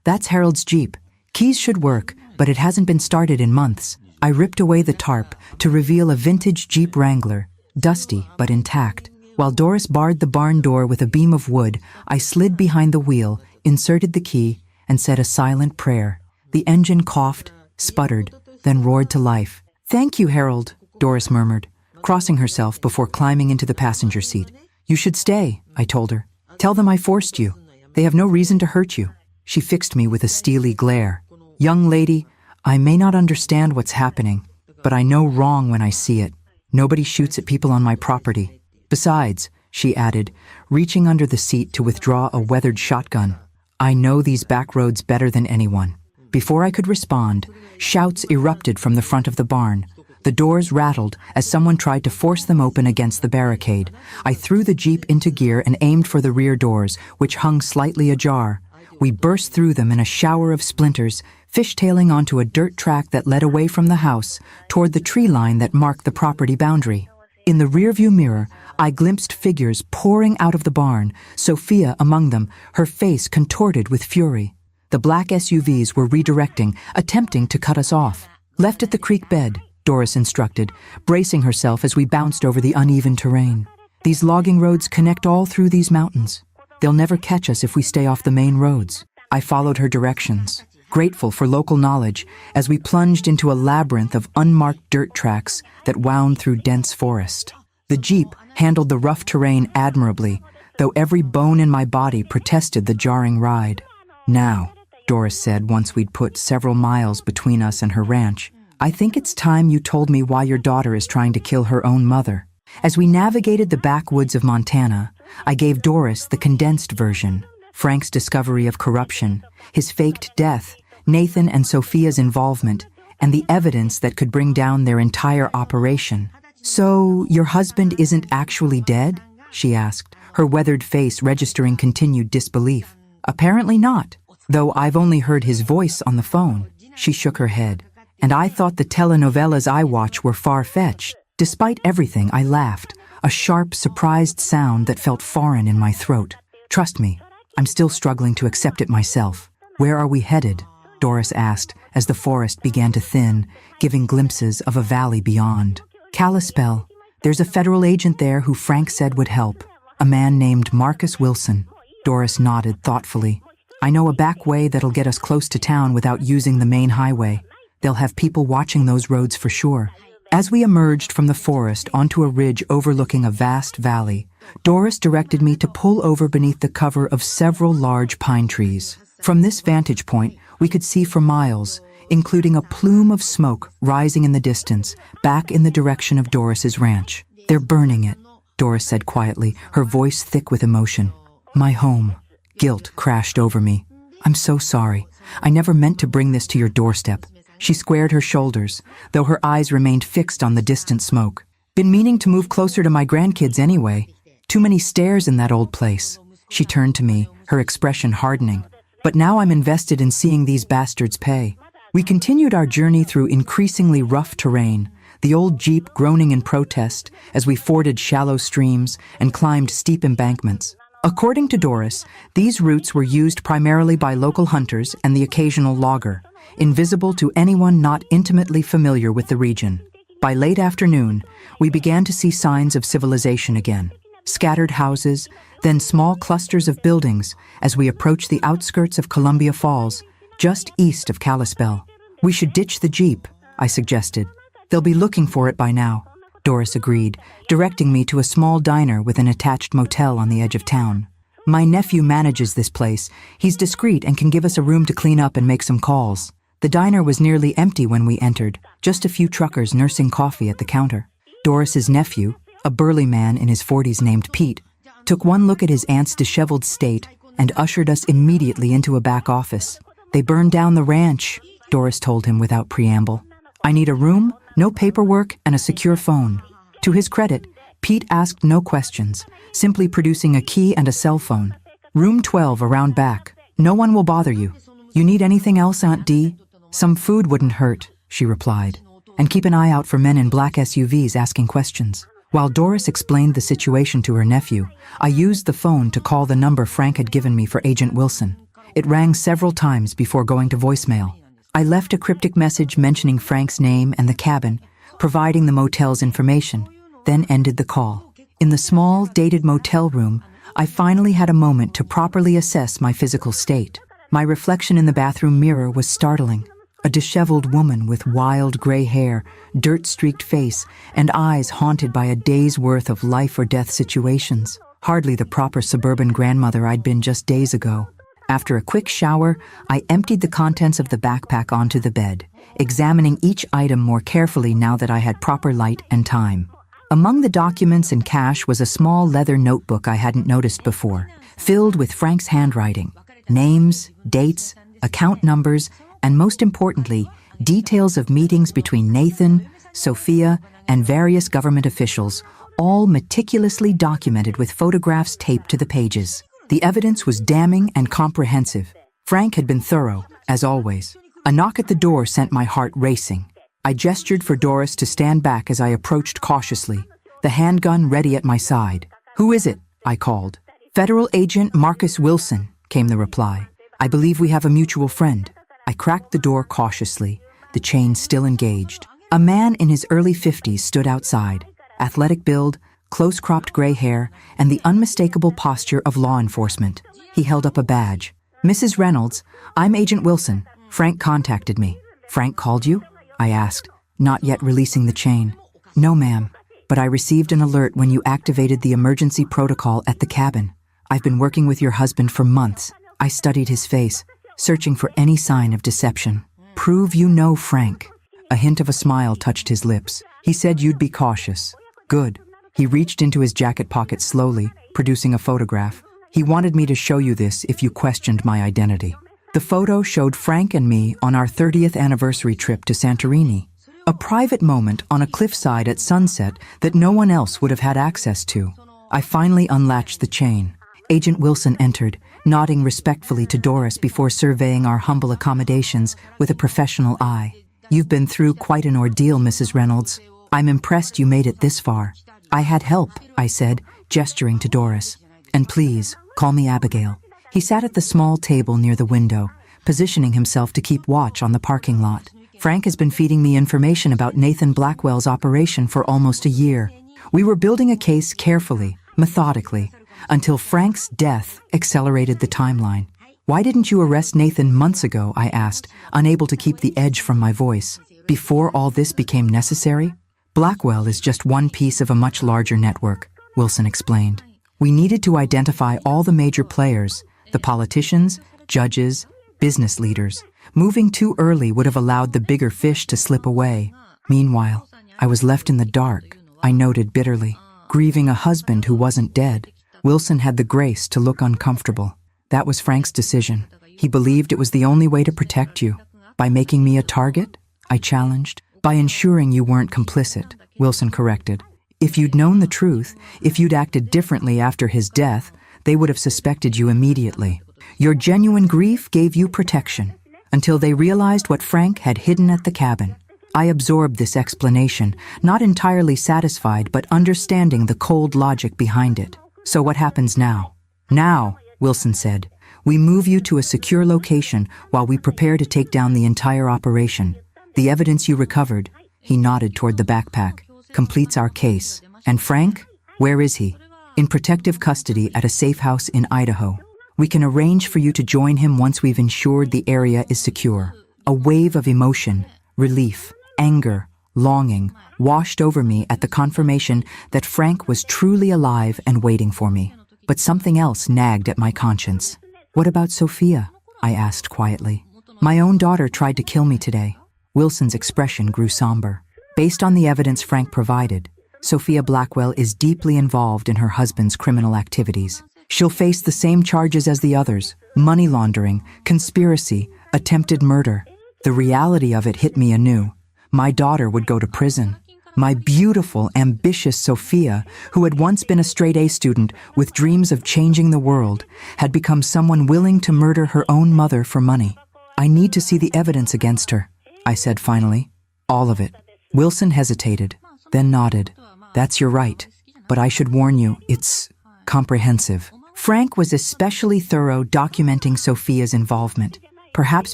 "That's Harold's Jeep. Keys should work, but it hasn't been started in months." I ripped away the tarp to reveal a vintage Jeep Wrangler, dusty but intact. While Doris barred the barn door with a beam of wood, I slid behind the wheel, inserted the key, and said a silent prayer. The engine coughed, sputtered, then roared to life. "Thank you, Harold," Doris murmured, crossing herself before climbing into the passenger seat. "You should stay," I told her. "Tell them I forced you. They have no reason to hurt you." She fixed me with a steely glare. "Young lady, I may not understand what's happening, but I know wrong when I see it. Nobody shoots at people on my property. Besides, she added, reaching under the seat to withdraw a weathered shotgun. I know these back roads better than anyone. Before I could respond, shouts erupted from the front of the barn. The doors rattled as someone tried to force them open against the barricade. I threw the Jeep into gear and aimed for the rear doors, which hung slightly ajar. We burst through them in a shower of splinters, fishtailing onto a dirt track that led away from the house, toward the tree line that marked the property boundary. In the rearview mirror, I glimpsed figures pouring out of the barn, Sophia among them, her face contorted with fury. The black SUVs were redirecting, attempting to cut us off. Left at the creek bed, Doris instructed, bracing herself as we bounced over the uneven terrain. These logging roads connect all through these mountains. They'll never catch us if we stay off the main roads. I followed her directions, grateful for local knowledge, as we plunged into a labyrinth of unmarked dirt tracks that wound through dense forest. The Jeep handled the rough terrain admirably, though every bone in my body protested the jarring ride. Now, Doris said once we'd put several miles between us and her ranch, I think it's time you told me why your daughter is trying to kill her own mother. As we navigated the backwoods of Montana, I gave Doris the condensed version, Frank's discovery of corruption, his faked death, Nathan and Sophia's involvement, and the evidence that could bring down their entire operation. So, your husband isn't actually dead? She asked, her weathered face registering continued disbelief. Apparently not, though I've only heard his voice on the phone. She shook her head. And I thought the telenovelas I watch were far-fetched. Despite everything, I laughed, a sharp, surprised sound that felt foreign in my throat. Trust me, I'm still struggling to accept it myself. Where are we headed? Doris asked as the forest began to thin, giving glimpses of a valley beyond. Kalispell. There's a federal agent there who Frank said would help. A man named Marcus Wilson. Doris nodded thoughtfully. I know a back way that'll get us close to town without using the main highway. They'll have people watching those roads for sure. As we emerged from the forest onto a ridge overlooking a vast valley, Doris directed me to pull over beneath the cover of several large pine trees. From this vantage point, we could see for miles, including a plume of smoke rising in the distance, back in the direction of Doris's ranch. They're burning it, Doris said quietly, her voice thick with emotion. My home. Guilt crashed over me. I'm so sorry. I never meant to bring this to your doorstep. She squared her shoulders, though her eyes remained fixed on the distant smoke. Been meaning to move closer to my grandkids anyway. Too many stairs in that old place. She turned to me, her expression hardening. But now I'm invested in seeing these bastards pay. We continued our journey through increasingly rough terrain, the old Jeep groaning in protest as we forded shallow streams and climbed steep embankments. According to Doris, these routes were used primarily by local hunters and the occasional logger, invisible to anyone not intimately familiar with the region. By late afternoon, we began to see signs of civilization again. Scattered houses, then small clusters of buildings as we approached the outskirts of Columbia Falls, just east of Kalispell. We should ditch the Jeep, I suggested. They'll be looking for it by now. Doris agreed, directing me to a small diner with an attached motel on the edge of town. My nephew manages this place. He's discreet and can give us a room to clean up and make some calls. The diner was nearly empty when we entered, just a few truckers nursing coffee at the counter. Doris's nephew, a burly man in his 40s named Pete, took one look at his aunt's disheveled state and ushered us immediately into a back office. They burned down the ranch, Doris told him without preamble. I need a room, no paperwork, and a secure phone. To his credit, Pete asked no questions, simply producing a key and a cell phone. Room 12 around back. No one will bother you. You need anything else, Aunt Dee? Some food wouldn't hurt, she replied. And keep an eye out for men in black SUVs asking questions. While Doris explained the situation to her nephew, I used the phone to call the number Frank had given me for Agent Wilson. It rang several times before going to voicemail. I left a cryptic message mentioning Frank's name and the cabin, providing the motel's information, then ended the call. In the small, dated motel room, I finally had a moment to properly assess my physical state. My reflection in the bathroom mirror was startling. A disheveled woman with wild gray hair, dirt-streaked face, and eyes haunted by a day's worth of life-or-death situations. Hardly the proper suburban grandmother I'd been just days ago. After a quick shower, I emptied the contents of the backpack onto the bed, examining each item more carefully now that I had proper light and time. Among the documents and cash was a small leather notebook I hadn't noticed before, filled with Frank's handwriting, names, dates, account numbers, and most importantly, details of meetings between Nathan, Sophia, and various government officials, all meticulously documented with photographs taped to the pages. The evidence was damning and comprehensive. Frank had been thorough, as always. A knock at the door sent my heart racing. I gestured for Doris to stand back as I approached cautiously, the handgun ready at my side. "Who is it?" I called. "Federal Agent Marcus Wilson," came the reply. "I believe we have a mutual friend." I cracked the door cautiously, the chain still engaged. A man in his early 50s stood outside, athletic build, close-cropped gray hair, and the unmistakable posture of law enforcement. He held up a badge. "Mrs. Reynolds, I'm Agent Wilson. Frank contacted me." "Frank called you?" I asked, not yet releasing the chain. "No, ma'am, but I received an alert when you activated the emergency protocol at the cabin. I've been working with your husband for months." I studied his face, searching for any sign of deception. "Prove you know Frank." A hint of a smile touched his lips. "He said you'd be cautious." "Good." He reached into his jacket pocket slowly, producing a photograph. "He wanted me to show you this if you questioned my identity." The photo showed Frank and me on our 30th anniversary trip to Santorini, a private moment on a cliffside at sunset that no one else would have had access to. I finally unlatched the chain. Agent Wilson entered, nodding respectfully to Doris before surveying our humble accommodations with a professional eye. "You've been through quite an ordeal, Mrs. Reynolds. I'm impressed you made it this far." "I had help," I said, gesturing to Doris. "And please, call me Abigail." He sat at the small table near the window, positioning himself to keep watch on the parking lot. "Frank has been feeding me information about Nathan Blackwell's operation for almost a year. We were building a case carefully, methodically, until Frank's death accelerated the timeline." "Why didn't you arrest Nathan months ago?" I asked, unable to keep the edge from my voice. "Before all this became necessary?" "Blackwell is just one piece of a much larger network," Wilson explained. "We needed to identify all the major players, the politicians, judges, business leaders. Moving too early would have allowed the bigger fish to slip away. Meanwhile, I was left in the dark," I noted bitterly, "grieving a husband who wasn't dead." Wilson had the grace to look uncomfortable. "That was Frank's decision. He believed it was the only way to protect you." "By making me a target?" I challenged. "By ensuring you weren't complicit," Wilson corrected. "If you'd known the truth, if you'd acted differently after his death, they would have suspected you immediately. Your genuine grief gave you protection, until they realized what Frank had hidden at the cabin." I absorbed this explanation, not entirely satisfied but understanding the cold logic behind it. "So what happens now?" "Now," Wilson said, "we move you to a secure location while we prepare to take down the entire operation. The evidence you recovered," he nodded toward the backpack, "completes our case. And Frank, where is he?" "In protective custody at a safe house in Idaho. We can arrange for you to join him once we've ensured the area is secure." A wave of emotion, relief, anger, longing washed over me at the confirmation that Frank was truly alive and waiting for me. But something else nagged at my conscience. "What about Sophia?" I asked quietly. "My own daughter tried to kill me today." Wilson's expression grew somber. "Based on the evidence Frank provided, Sophia Blackwell is deeply involved in her husband's criminal activities. She'll face the same charges as the others: money laundering, conspiracy, attempted murder." The reality of it hit me anew. My daughter would go to prison. My beautiful, ambitious Sophia, who had once been a straight-A student with dreams of changing the world, had become someone willing to murder her own mother for money. "I need to see the evidence against her," I said finally. "All of it." Wilson hesitated, then nodded. "That's your right, but I should warn you, it's comprehensive." Frank was especially thorough documenting Sophia's involvement, perhaps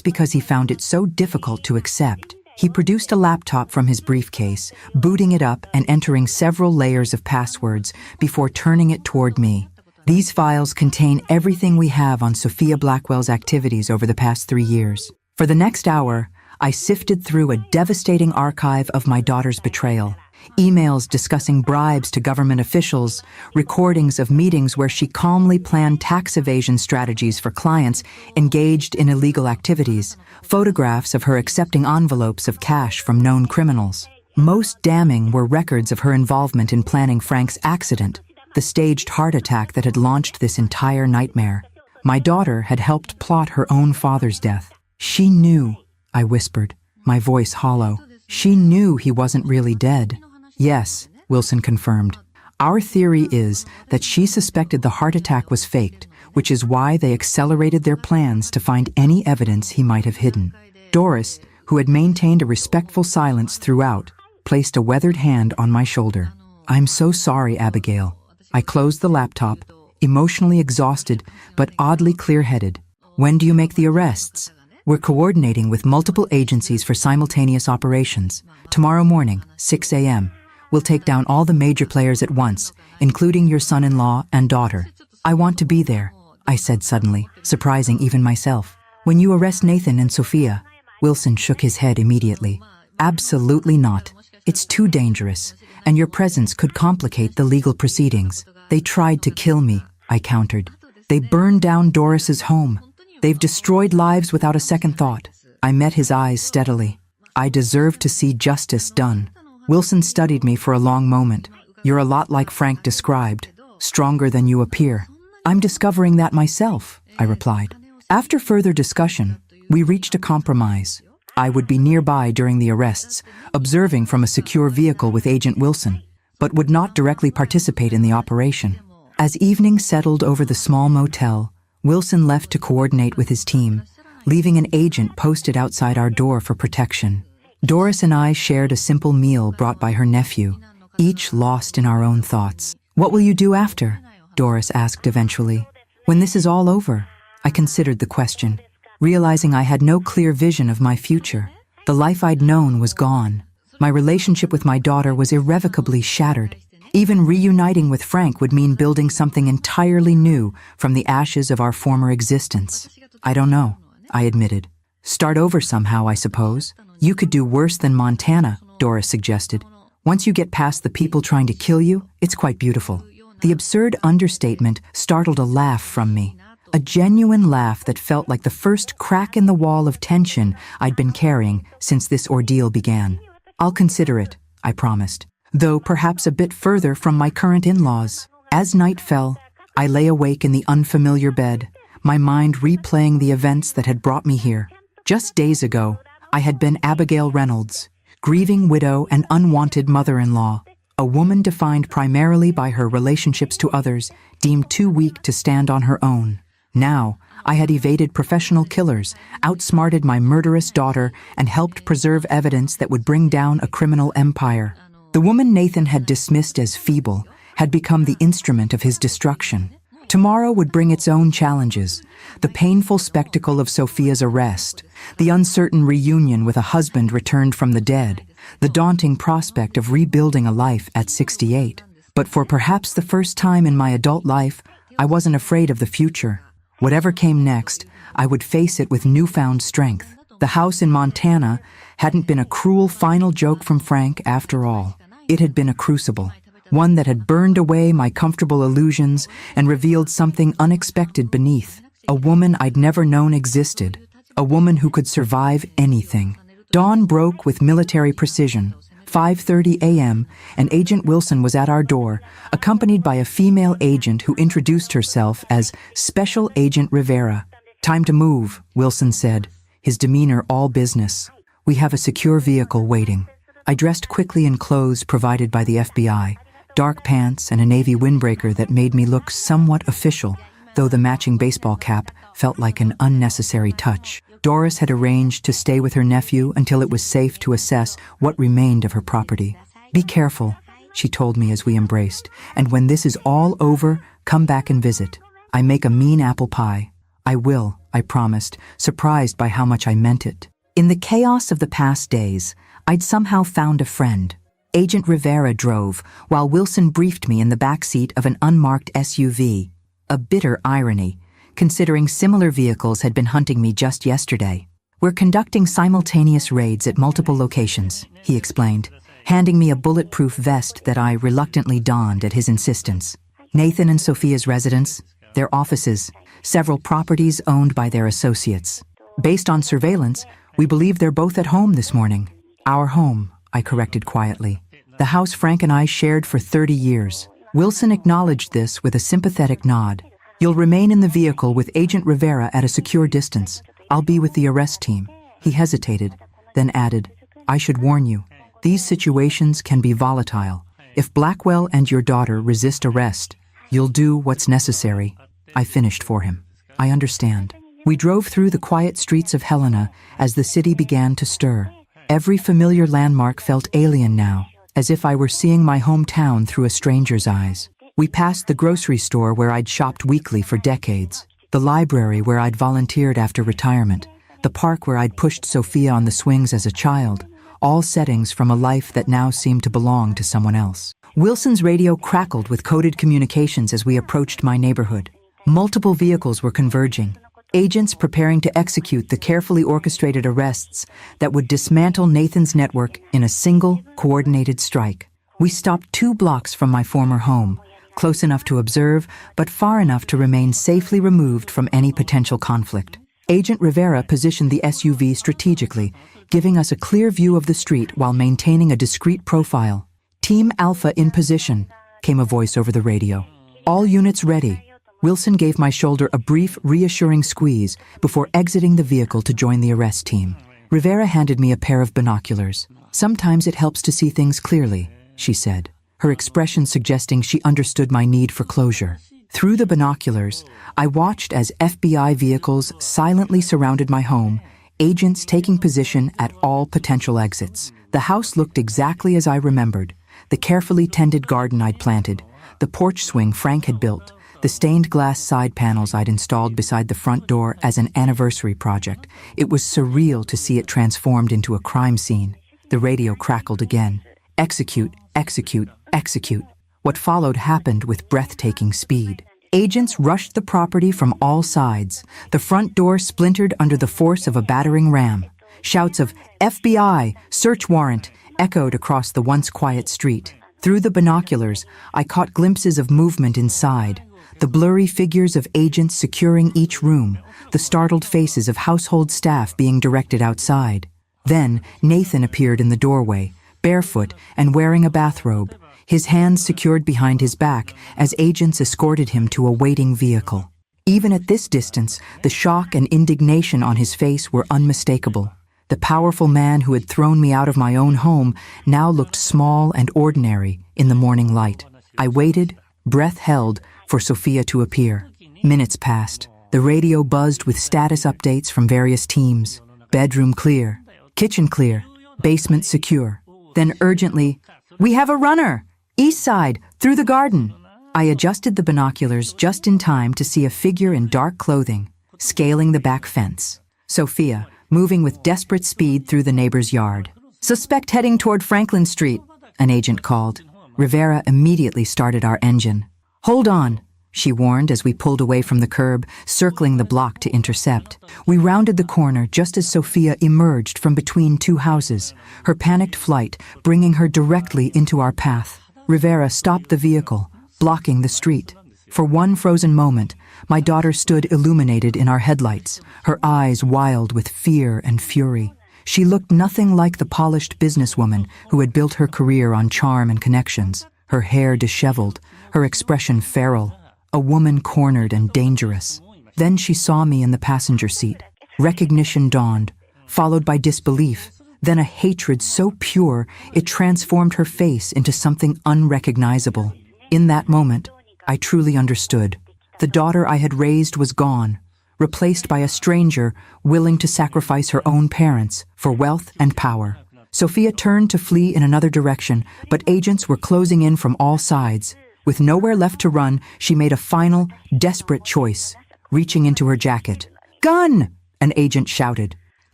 because he found it so difficult to accept. He produced a laptop from his briefcase, booting it up and entering several layers of passwords before turning it toward me. "These files contain everything we have on Sophia Blackwell's activities over the past 3 years." For the next hour, I sifted through a devastating archive of my daughter's betrayal. Emails discussing bribes to government officials, recordings of meetings where she calmly planned tax evasion strategies for clients engaged in illegal activities, photographs of her accepting envelopes of cash from known criminals. Most damning were records of her involvement in planning Frank's accident, the staged heart attack that had launched this entire nightmare. My daughter had helped plot her own father's death. She knew, I whispered, my voice hollow. She knew he wasn't really dead. Yes, Wilson confirmed. Our theory is that she suspected the heart attack was faked, which is why they accelerated their plans to find any evidence he might have hidden. Doris, who had maintained a respectful silence throughout, placed a weathered hand on my shoulder. I'm so sorry, Abigail. I closed the laptop, emotionally exhausted but oddly clear-headed. When do you make the arrests? We're coordinating with multiple agencies for simultaneous operations. Tomorrow morning, 6 a.m. We'll take down all the major players at once, including your son-in-law and daughter. I want to be there, I said suddenly, surprising even myself. When you arrest Nathan and Sophia, Wilson shook his head immediately. Absolutely not. It's too dangerous, and your presence could complicate the legal proceedings. They tried to kill me, I countered. They burned down Doris's home. They've destroyed lives without a second thought. I met his eyes steadily. I deserve to see justice done. Wilson studied me for a long moment. You're a lot like Frank described, stronger than you appear. I'm discovering that myself, I replied. After further discussion, we reached a compromise. I would be nearby during the arrests, observing from a secure vehicle with Agent Wilson, but would not directly participate in the operation. As evening settled over the small motel, Wilson left to coordinate with his team, leaving an agent posted outside our door for protection. Doris and I shared a simple meal brought by her nephew, each lost in our own thoughts. What will you do after? Doris asked eventually. When this is all over, I considered the question, realizing I had no clear vision of my future. The life I'd known was gone. My relationship with my daughter was irrevocably shattered. Even reuniting with Frank would mean building something entirely new from the ashes of our former existence. I don't know, I admitted. Start over somehow, I suppose. You could do worse than Montana, Doris suggested. Once you get past the people trying to kill you, it's quite beautiful. The absurd understatement startled a laugh from me. A genuine laugh that felt like the first crack in the wall of tension I'd been carrying since this ordeal began. I'll consider it, I promised, though perhaps a bit further from my current in-laws. As night fell, I lay awake in the unfamiliar bed, my mind replaying the events that had brought me here. Just days ago, I had been Abigail Reynolds, grieving widow and unwanted mother-in-law, a woman defined primarily by her relationships to others, deemed too weak to stand on her own. Now, I had evaded professional killers, outsmarted my murderous daughter, and helped preserve evidence that would bring down a criminal empire. The woman Nathan had dismissed as feeble had become the instrument of his destruction. Tomorrow would bring its own challenges, the painful spectacle of Sophia's arrest, the uncertain reunion with a husband returned from the dead, the daunting prospect of rebuilding a life at 68. But for perhaps the first time in my adult life, I wasn't afraid of the future. Whatever came next, I would face it with newfound strength. The house in Montana hadn't been a cruel final joke from Frank after all. It had been a crucible, one that had burned away my comfortable illusions and revealed something unexpected beneath. A woman I'd never known existed, a woman who could survive anything. Dawn broke with military precision. 5:30 a.m., and Agent Wilson was at our door, accompanied by a female agent who introduced herself as Special Agent Rivera. Time to move, Wilson said, his demeanor all business. We have a secure vehicle waiting. I dressed quickly in clothes provided by the FBI, dark pants and a navy windbreaker that made me look somewhat official, though the matching baseball cap felt like an unnecessary touch. Doris had arranged to stay with her nephew until it was safe to assess what remained of her property. Be careful, she told me as we embraced, and when this is all over, come back and visit. I make a mean apple pie. I will, I promised, surprised by how much I meant it. In the chaos of the past days, I'd somehow found a friend. Agent Rivera drove, while Wilson briefed me in the backseat of an unmarked SUV. A bitter irony, considering similar vehicles had been hunting me just yesterday. We're conducting simultaneous raids at multiple locations, he explained, handing me a bulletproof vest that I reluctantly donned at his insistence. Nathan and Sophia's residence, their offices, several properties owned by their associates. Based on surveillance, we believe they're both at home this morning. Our home, I corrected quietly. The house Frank and I shared for 30 years. Wilson acknowledged this with a sympathetic nod. You'll remain in the vehicle with Agent Rivera at a secure distance. I'll be with the arrest team. He hesitated, then added, I should warn you, these situations can be volatile. If Blackwell and your daughter resist arrest, you'll do what's necessary. I finished for him. I understand. We drove through the quiet streets of Helena as the city began to stir. Every familiar landmark felt alien now, as if I were seeing my hometown through a stranger's eyes. We passed the grocery store where I'd shopped weekly for decades, the library where I'd volunteered after retirement, the park where I'd pushed Sophia on the swings as a child, all settings from a life that now seemed to belong to someone else. Wilson's radio crackled with coded communications as we approached my neighborhood. Multiple vehicles were converging, agents preparing to execute the carefully orchestrated arrests that would dismantle Nathan's network in a single, coordinated strike. We stopped 2 blocks from my former home, close enough to observe, but far enough to remain safely removed from any potential conflict. Agent Rivera positioned the SUV strategically, giving us a clear view of the street while maintaining a discreet profile. Team Alpha in position, came a voice over the radio. All units ready. Wilson gave my shoulder a brief, reassuring squeeze before exiting the vehicle to join the arrest team. Rivera handed me a pair of binoculars. Sometimes it helps to see things clearly, she said, her expression suggesting she understood my need for closure. Through the binoculars, I watched as FBI vehicles silently surrounded my home, agents taking position at all potential exits. The house looked exactly as I remembered. The carefully tended garden I'd planted, the porch swing Frank had built, the stained glass side panels I'd installed beside the front door as an anniversary project. It was surreal to see it transformed into a crime scene. The radio crackled again. Execute, execute, execute. What followed happened with breathtaking speed. Agents rushed the property from all sides. The front door splintered under the force of a battering ram. Shouts of FBI, search warrant, echoed across the once quiet street. Through the binoculars, I caught glimpses of movement inside. The blurry figures of agents securing each room, the startled faces of household staff being directed outside. Then, Nathan appeared in the doorway, barefoot and wearing a bathrobe, his hands secured behind his back as agents escorted him to a waiting vehicle. Even at this distance, the shock and indignation on his face were unmistakable. The powerful man who had thrown me out of my own home now looked small and ordinary in the morning light. I waited, breath held, for Sophia to appear. Minutes passed. The radio buzzed with status updates from various teams. Bedroom clear, kitchen clear, basement secure. Then urgently, we have a runner! East side, through the garden! I adjusted the binoculars just in time to see a figure in dark clothing, scaling the back fence. Sophia, moving with desperate speed through the neighbor's yard. Suspect heading toward Franklin Street, an agent called. Rivera immediately started our engine. Hold on, she warned as we pulled away from the curb, circling the block to intercept. We rounded the corner just as Sophia emerged from between 2 houses, her panicked flight bringing her directly into our path. Rivera stopped the vehicle, blocking the street. For one frozen moment, my daughter stood illuminated in our headlights, her eyes wild with fear and fury. She looked nothing like the polished businesswoman who had built her career on charm and connections, her hair disheveled, her expression feral, a woman cornered and dangerous. Then she saw me in the passenger seat. Recognition dawned, followed by disbelief, then a hatred so pure it transformed her face into something unrecognizable. In that moment, I truly understood. The daughter I had raised was gone, replaced by a stranger willing to sacrifice her own parents for wealth and power. Sophia turned to flee in another direction, but agents were closing in from all sides. With nowhere left to run, she made a final, desperate choice, reaching into her jacket. "Gun!" an agent shouted.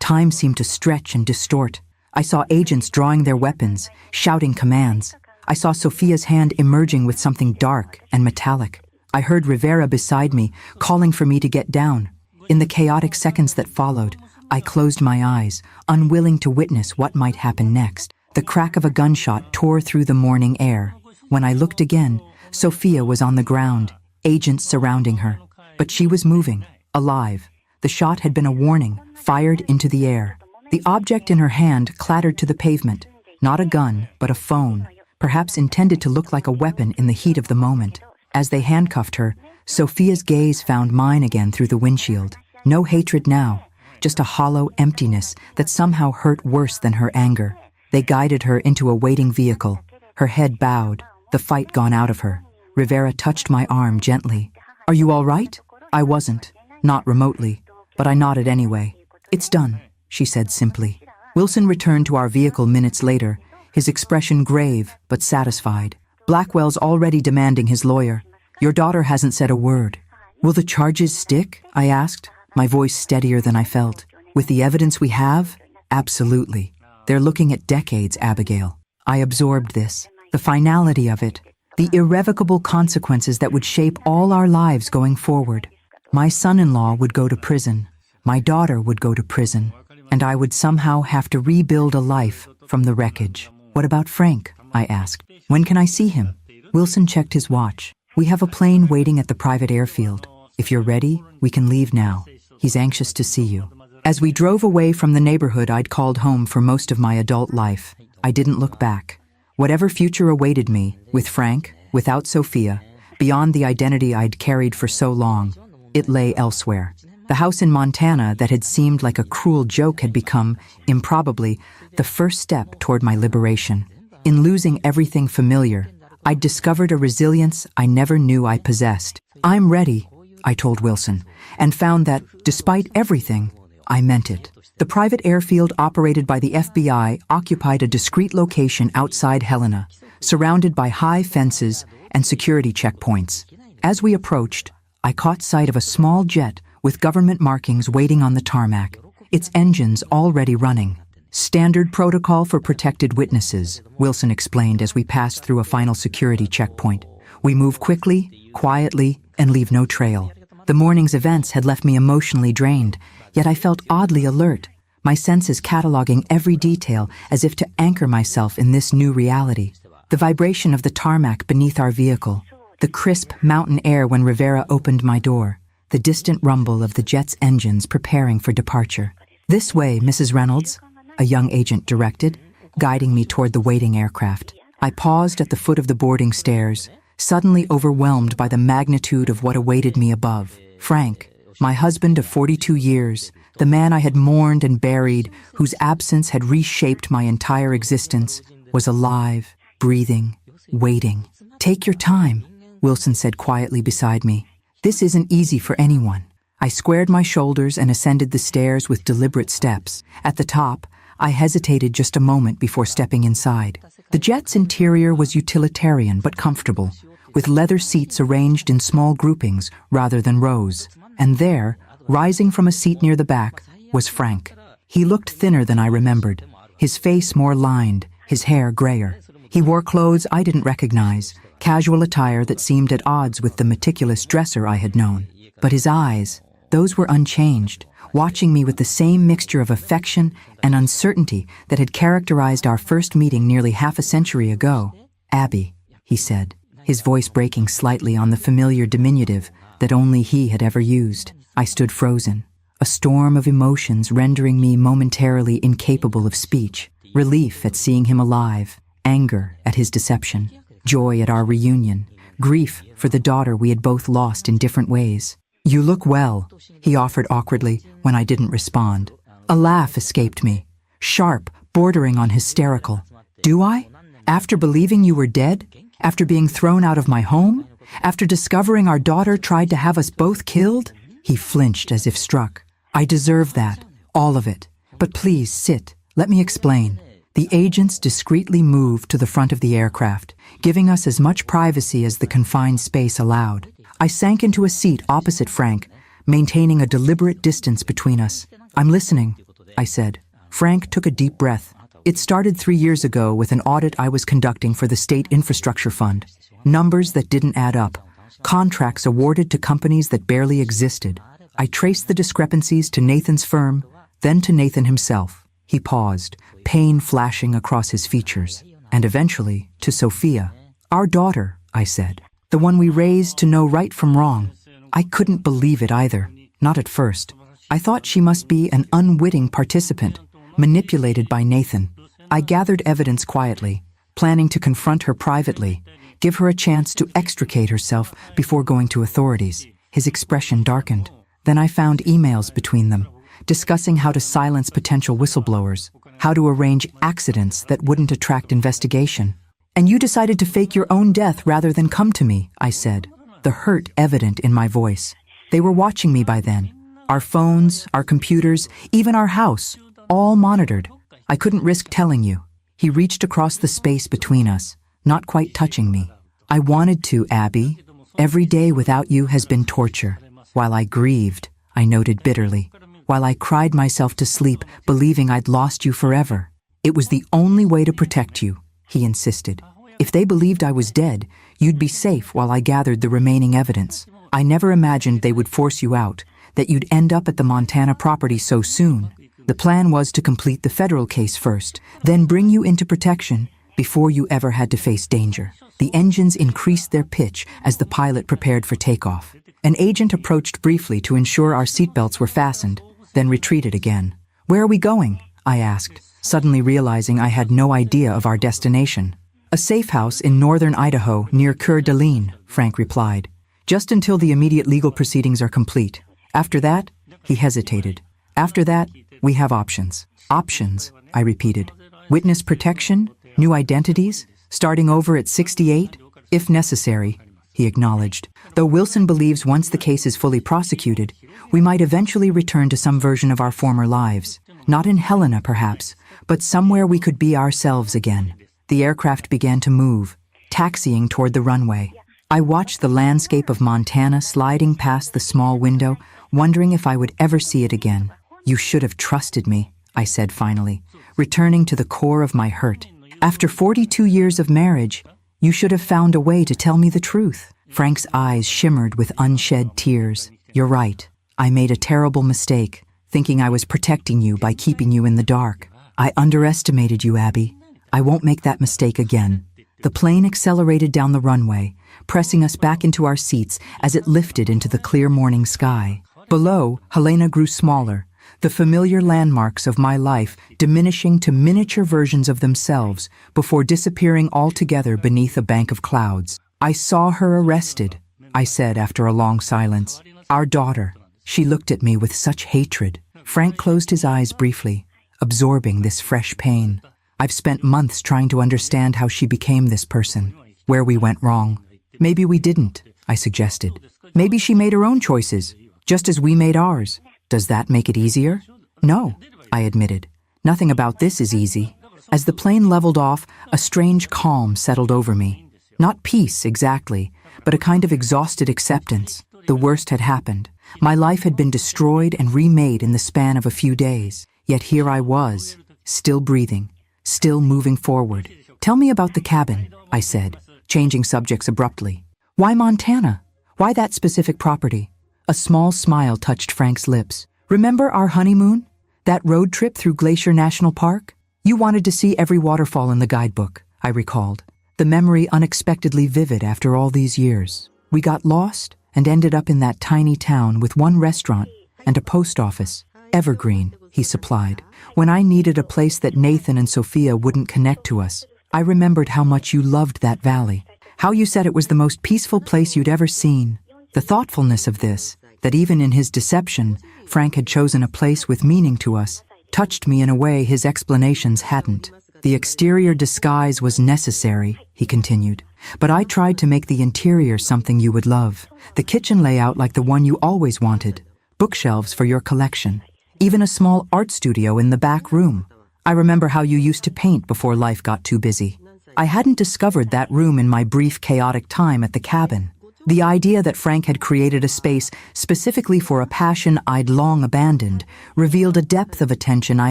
Time seemed to stretch and distort. I saw agents drawing their weapons, shouting commands. I saw Sophia's hand emerging with something dark and metallic. I heard Rivera beside me, calling for me to get down. In the chaotic seconds that followed, I closed my eyes, unwilling to witness what might happen next. The crack of a gunshot tore through the morning air. When I looked again, Sophia was on the ground, agents surrounding her. But she was moving, alive. The shot had been a warning, fired into the air. The object in her hand clattered to the pavement. Not a gun, but a phone, perhaps intended to look like a weapon in the heat of the moment. As they handcuffed her, Sophia's gaze found mine again through the windshield. No hatred now, just a hollow emptiness that somehow hurt worse than her anger. They guided her into a waiting vehicle, her head bowed, the fight gone out of her. Rivera touched my arm gently. "Are you all right?" I wasn't, not remotely, but I nodded anyway. "It's done," she said simply. Wilson returned to our vehicle minutes later, his expression grave but satisfied. "Blackwell's already demanding his lawyer. Your daughter hasn't said a word." "Will the charges stick?" I asked, my voice steadier than I felt. "With the evidence we have? Absolutely. They're looking at decades, Abigail." I absorbed this, the finality of it, the irrevocable consequences that would shape all our lives going forward. My son-in-law would go to prison, my daughter would go to prison, and I would somehow have to rebuild a life from the wreckage. "What about Frank?" I asked. "When can I see him?" Wilson checked his watch. "We have a plane waiting at the private airfield. If you're ready, we can leave now. He's anxious to see you." As we drove away from the neighborhood I'd called home for most of my adult life, I didn't look back. Whatever future awaited me, with Frank, without Sophia, beyond the identity I'd carried for so long, it lay elsewhere. The house in Montana that had seemed like a cruel joke had become, improbably, the first step toward my liberation. In losing everything familiar, I'd discovered a resilience I never knew I possessed. "I'm ready," I told Wilson, and found that, despite everything, I meant it. The private airfield operated by the FBI occupied a discreet location outside Helena, surrounded by high fences and security checkpoints. As we approached, I caught sight of a small jet with government markings waiting on the tarmac, its engines already running. "Standard protocol for protected witnesses," Wilson explained as we passed through a final security checkpoint. "We move quickly, quietly, and leave no trail." The morning's events had left me emotionally drained, yet I felt oddly alert, my senses cataloging every detail as if to anchor myself in this new reality. The vibration of the tarmac beneath our vehicle, the crisp mountain air when Rivera opened my door, the distant rumble of the jet's engines preparing for departure. "This way, Mrs. Reynolds," a young agent directed, guiding me toward the waiting aircraft. I paused at the foot of the boarding stairs, suddenly overwhelmed by the magnitude of what awaited me above. Frank, my husband of 42 years, the man I had mourned and buried, whose absence had reshaped my entire existence, was alive, breathing, waiting. "Take your time," Wilson said quietly beside me. "This isn't easy for anyone." I squared my shoulders and ascended the stairs with deliberate steps. At the top, I hesitated just a moment before stepping inside. The jet's interior was utilitarian but comfortable, with leather seats arranged in small groupings rather than rows. And there, rising from a seat near the back, was Frank. He looked thinner than I remembered, his face more lined, his hair grayer. He wore clothes I didn't recognize, casual attire that seemed at odds with the meticulous dresser I had known. But his eyes, those were unchanged, watching me with the same mixture of affection and uncertainty that had characterized our first meeting nearly half a century ago. "Abby," he said, his voice breaking slightly on the familiar diminutive that only he had ever used. I stood frozen, a storm of emotions rendering me momentarily incapable of speech. Relief at seeing him alive, anger at his deception, joy at our reunion, grief for the daughter we had both lost in different ways. "You look well," he offered awkwardly when I didn't respond. A laugh escaped me, sharp, bordering on hysterical. "Do I? After believing you were dead? After being thrown out of my home? After discovering our daughter tried to have us both killed?" He flinched as if struck. "I deserve that, all of it. But please sit, let me explain." The agents discreetly moved to the front of the aircraft, giving us as much privacy as the confined space allowed. I sank into a seat opposite Frank, maintaining a deliberate distance between us. "I'm listening," I said. Frank took a deep breath. "It started 3 years ago with an audit I was conducting for the State Infrastructure Fund. Numbers that didn't add up. Contracts awarded to companies that barely existed. I traced the discrepancies to Nathan's firm, then to Nathan himself." He paused, pain flashing across his features. "And eventually, to Sophia. Our daughter," I said. "The one we raised to know right from wrong." I couldn't believe it either, not at first. I thought she must be an unwitting participant, manipulated by Nathan. I gathered evidence quietly, planning to confront her privately, give her a chance to extricate herself before going to authorities. His expression darkened. Then I found emails between them, discussing how to silence potential whistleblowers, how to arrange accidents that wouldn't attract investigation. "And you decided to fake your own death rather than come to me," I said, the hurt evident in my voice. They were watching me by then. Our phones, our computers, even our house, all monitored. I couldn't risk telling you. He reached across the space between us, not quite touching me. "I wanted to, Abby. Every day without you has been torture. While I grieved," I noted bitterly, "while I cried myself to sleep, believing I'd lost you forever. It was the only way to protect you," he insisted. "If they believed I was dead, you'd be safe while I gathered the remaining evidence. I never imagined they would force you out, that you'd end up at the Montana property so soon. The plan was to complete the federal case first, then bring you into protection before you ever had to face danger." The engines increased their pitch as the pilot prepared for takeoff. An agent approached briefly to ensure our seatbelts were fastened, then retreated again. "Where are we going?" I asked, suddenly realizing I had no idea of our destination. "A safe house in northern Idaho near Coeur d'Alene," Frank replied. "Just until the immediate legal proceedings are complete. After that," he hesitated. "After that, we have options." "Options," I repeated. "Witness protection? New identities? Starting over at 68? If necessary," he acknowledged. "Though Wilson believes once the case is fully prosecuted, we might eventually return to some version of our former lives. Not in Helena, perhaps, but somewhere we could be ourselves again." The aircraft began to move, taxiing toward the runway. I watched the landscape of Montana sliding past the small window, wondering if I would ever see it again. "You should have trusted me," I said finally, returning to the core of my hurt. "After 42 years of marriage, you should have found a way to tell me the truth." Frank's eyes shimmered with unshed tears. "You're right. I made a terrible mistake, thinking I was protecting you by keeping you in the dark. I underestimated you, Abby. I won't make that mistake again." The plane accelerated down the runway, pressing us back into our seats as it lifted into the clear morning sky. Below, Helena grew smaller, the familiar landmarks of my life diminishing to miniature versions of themselves before disappearing altogether beneath a bank of clouds. "I saw her arrested," I said after a long silence. "Our daughter." She looked at me with such hatred. Frank closed his eyes briefly, absorbing this fresh pain. "I've spent months trying to understand how she became this person, where we went wrong. Maybe we didn't," I suggested. "Maybe she made her own choices, just as we made ours. Does that make it easier?" "No," I admitted. "Nothing about this is easy." As the plane leveled off, a strange calm settled over me. Not peace, exactly, but a kind of exhausted acceptance. The worst had happened. My life had been destroyed and remade in the span of a few days. Yet here I was, still breathing, still moving forward. "Tell me about the cabin," I said, changing subjects abruptly. "Why Montana? Why that specific property?" A small smile touched Frank's lips. "Remember our honeymoon? That road trip through Glacier National Park? You wanted to see every waterfall in the guidebook," I recalled, the memory unexpectedly vivid after all these years. "We got lost and ended up in that tiny town with one restaurant and a post office. Evergreen," he supplied. "When I needed a place that Nathan and Sophia wouldn't connect to us, I remembered how much you loved that valley, how you said it was the most peaceful place you'd ever seen." The thoughtfulness of this, that even in his deception, Frank had chosen a place with meaning to us, touched me in a way his explanations hadn't. "The exterior disguise was necessary," he continued, "but I tried to make the interior something you would love. The kitchen layout like the one you always wanted, bookshelves for your collection, even a small art studio in the back room. I remember how you used to paint before life got too busy. I hadn't discovered that room in my brief chaotic time at the cabin. The idea that Frank had created a space specifically for a passion I'd long abandoned revealed a depth of attention I